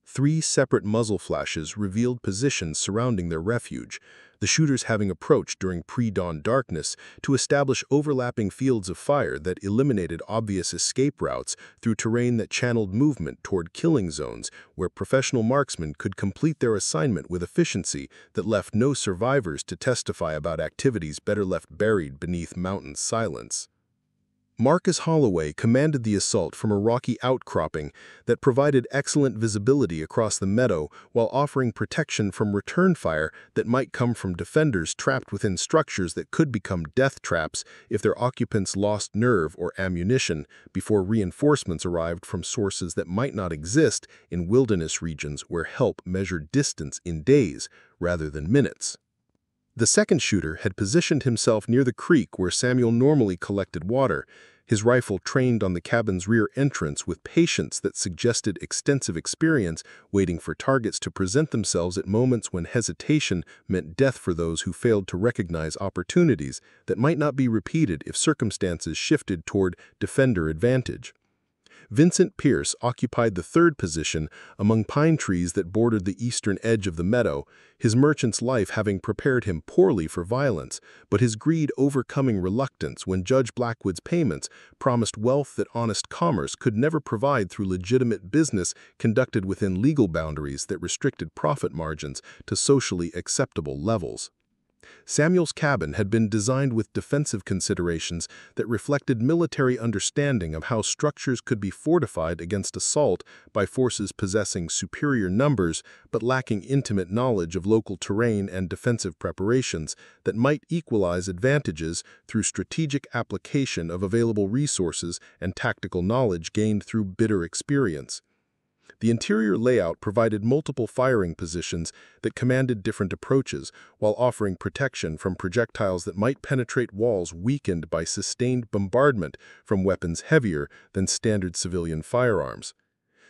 3 separate muzzle flashes revealed positions surrounding their refuge, the shooters having approached during pre-dawn darkness to establish overlapping fields of fire that eliminated obvious escape routes through terrain that channeled movement toward killing zones where professional marksmen could complete their assignment with efficiency that left no survivors to testify about activities better left buried beneath mountain silence. Marcus Holloway commanded the assault from a rocky outcropping that provided excellent visibility across the meadow while offering protection from return fire that might come from defenders trapped within structures that could become death traps if their occupants lost nerve or ammunition before reinforcements arrived from sources that might not exist in wilderness regions where help measured distance in days rather than minutes. The second shooter had positioned himself near the creek where Samuel normally collected water, his rifle trained on the cabin's rear entrance with patience that suggested extensive experience waiting for targets to present themselves at moments when hesitation meant death for those who failed to recognize opportunities that might not be repeated if circumstances shifted toward defender advantage. Vincent Pierce occupied the third position among pine trees that bordered the eastern edge of the meadow, his merchant's life having prepared him poorly for violence, but his greed overcoming reluctance when Judge Blackwood's payments promised wealth that honest commerce could never provide through legitimate business conducted within legal boundaries that restricted profit margins to socially acceptable levels. Samuel's cabin had been designed with defensive considerations that reflected military understanding of how structures could be fortified against assault by forces possessing superior numbers but lacking intimate knowledge of local terrain and defensive preparations that might equalize advantages through strategic application of available resources and tactical knowledge gained through bitter experience. The interior layout provided multiple firing positions that commanded different approaches, while offering protection from projectiles that might penetrate walls weakened by sustained bombardment from weapons heavier than standard civilian firearms.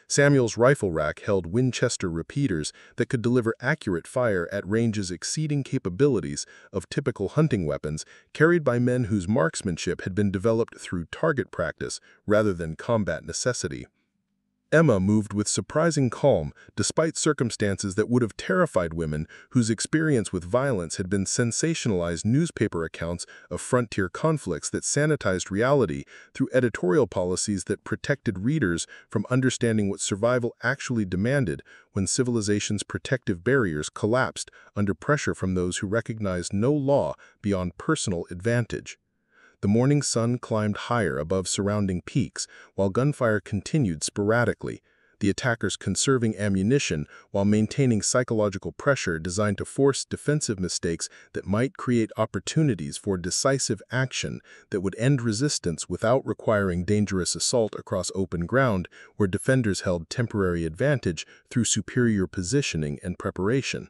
Samuel's rifle rack held Winchester repeaters that could deliver accurate fire at ranges exceeding capabilities of typical hunting weapons carried by men whose marksmanship had been developed through target practice rather than combat necessity. Emma moved with surprising calm despite circumstances that would have terrified women whose experience with violence had been sensationalized newspaper accounts of frontier conflicts that sanitized reality through editorial policies that protected readers from understanding what survival actually demanded when civilization's protective barriers collapsed under pressure from those who recognized no law beyond personal advantage. The morning sun climbed higher above surrounding peaks, while gunfire continued sporadically, the attackers conserving ammunition while maintaining psychological pressure designed to force defensive mistakes that might create opportunities for decisive action that would end resistance without requiring dangerous assault across open ground where defenders held temporary advantage through superior positioning and preparation.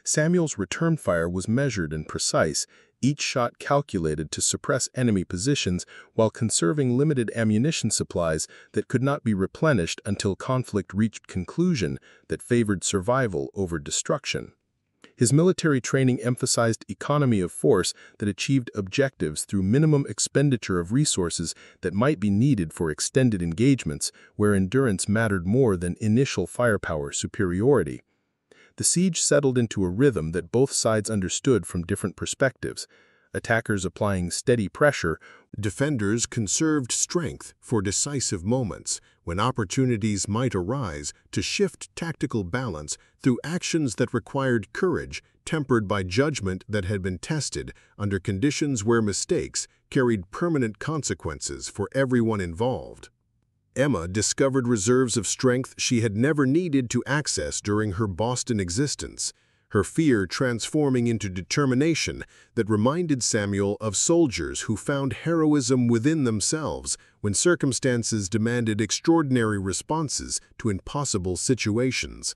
Samuel's return fire was measured and precise, each shot calculated to suppress enemy positions while conserving limited ammunition supplies that could not be replenished until conflict reached conclusion that favored survival over destruction. His military training emphasized economy of force that achieved objectives through minimum expenditure of resources that might be needed for extended engagements where endurance mattered more than initial firepower superiority. The siege settled into a rhythm that both sides understood from different perspectives, attackers applying steady pressure, defenders conserved strength for decisive moments when opportunities might arise to shift tactical balance through actions that required courage tempered by judgment that had been tested under conditions where mistakes carried permanent consequences for everyone involved. Emma discovered reserves of strength she had never needed to access during her Boston existence, her fear transforming into determination that reminded Samuel of soldiers who found heroism within themselves when circumstances demanded extraordinary responses to impossible situations.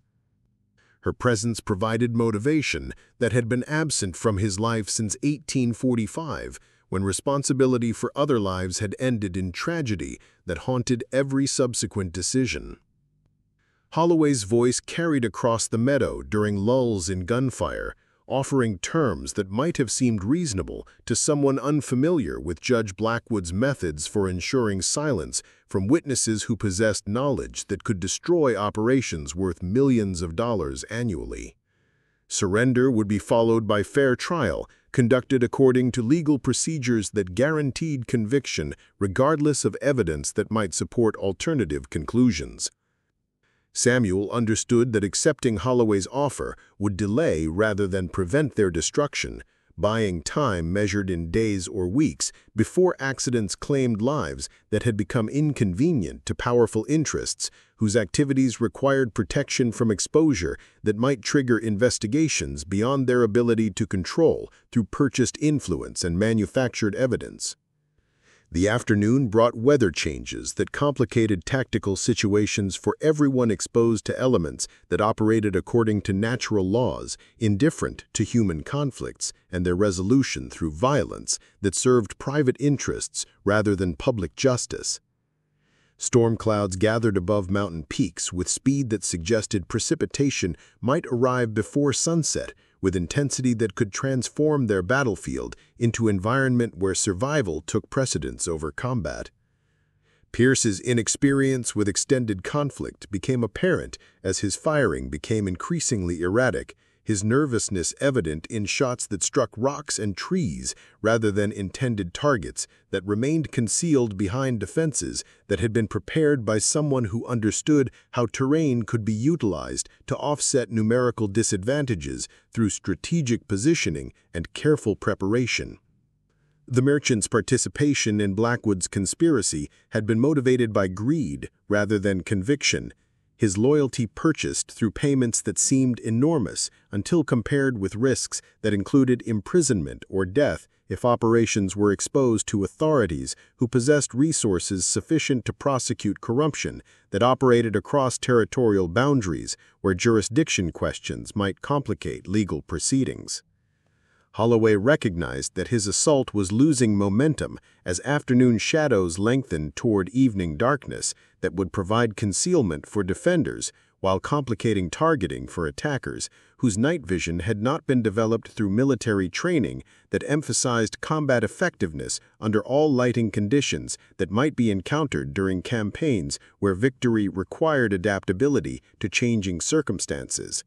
Her presence provided motivation that had been absent from his life since 1845, when responsibility for other lives had ended in tragedy that haunted every subsequent decision. Holloway's voice carried across the meadow during lulls in gunfire, offering terms that might have seemed reasonable to someone unfamiliar with Judge Blackwood's methods for ensuring silence from witnesses who possessed knowledge that could destroy operations worth millions of dollars annually. Surrender would be followed by fair trial, conducted according to legal procedures that guaranteed conviction regardless of evidence that might support alternative conclusions. Samuel understood that accepting Holloway's offer would delay rather than prevent their destruction, buying time measured in days or weeks before accidents claimed lives that had become inconvenient to powerful interests whose activities required protection from exposure that might trigger investigations beyond their ability to control through purchased influence and manufactured evidence. The afternoon brought weather changes that complicated tactical situations for everyone exposed to elements that operated according to natural laws, indifferent to human conflicts and their resolution through violence that served private interests rather than public justice. Storm clouds gathered above mountain peaks with speed that suggested precipitation might arrive before sunset, with intensity that could transform their battlefield into an environment where survival took precedence over combat. Pierce's inexperience with extended conflict became apparent as his firing became increasingly erratic, his nervousness evident in shots that struck rocks and trees rather than intended targets that remained concealed behind defenses that had been prepared by someone who understood how terrain could be utilized to offset numerical disadvantages through strategic positioning and careful preparation. The merchant's participation in Blackwood's conspiracy had been motivated by greed rather than conviction, his loyalty purchased through payments that seemed enormous until compared with risks that included imprisonment or death if operations were exposed to authorities who possessed resources sufficient to prosecute corruption that operated across territorial boundaries where jurisdiction questions might complicate legal proceedings. Holloway recognized that his assault was losing momentum as afternoon shadows lengthened toward evening darkness that would provide concealment for defenders while complicating targeting for attackers whose night vision had not been developed through military training that emphasized combat effectiveness under all lighting conditions that might be encountered during campaigns where victory required adaptability to changing circumstances.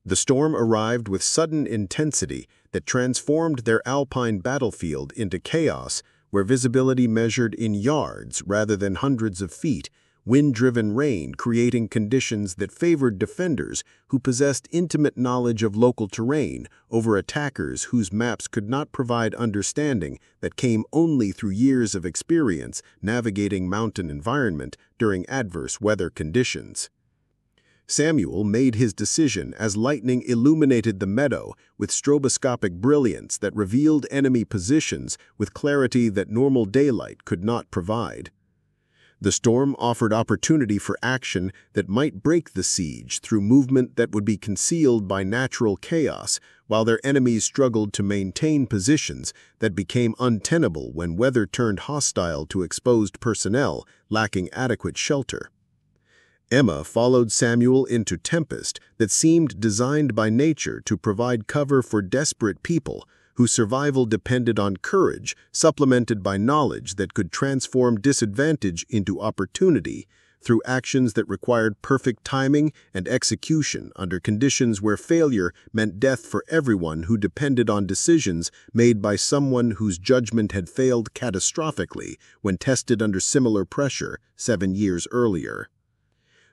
The storm arrived with sudden intensity that transformed their alpine battlefield into chaos, where visibility measured in yards rather than hundreds of feet, wind-driven rain creating conditions that favored defenders who possessed intimate knowledge of local terrain over attackers whose maps could not provide understanding that came only through years of experience navigating mountain environment during adverse weather conditions. Samuel made his decision as lightning illuminated the meadow with stroboscopic brilliance that revealed enemy positions with clarity that normal daylight could not provide. The storm offered opportunity for action that might break the siege through movement that would be concealed by natural chaos, while their enemies struggled to maintain positions that became untenable when weather turned hostile to exposed personnel lacking adequate shelter. Emma followed Samuel into tempest that seemed designed by nature to provide cover for desperate people whose survival depended on courage supplemented by knowledge that could transform disadvantage into opportunity through actions that required perfect timing and execution under conditions where failure meant death for everyone who depended on decisions made by someone whose judgment had failed catastrophically when tested under similar pressure 7 years earlier.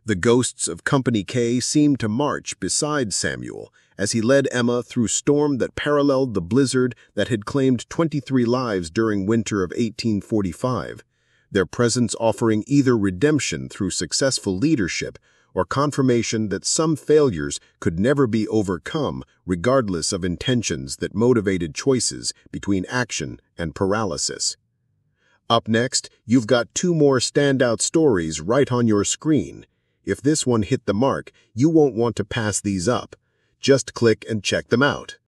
The ghosts of Company K seemed to march beside Samuel as he led Emma through storm that paralleled the blizzard that had claimed 23 lives during winter of 1845, their presence offering either redemption through successful leadership or confirmation that some failures could never be overcome regardless of intentions that motivated choices between action and paralysis. Up next, you've got 2 more standout stories right on your screen. If this one hit the mark, you won't want to pass these up. Just click and check them out.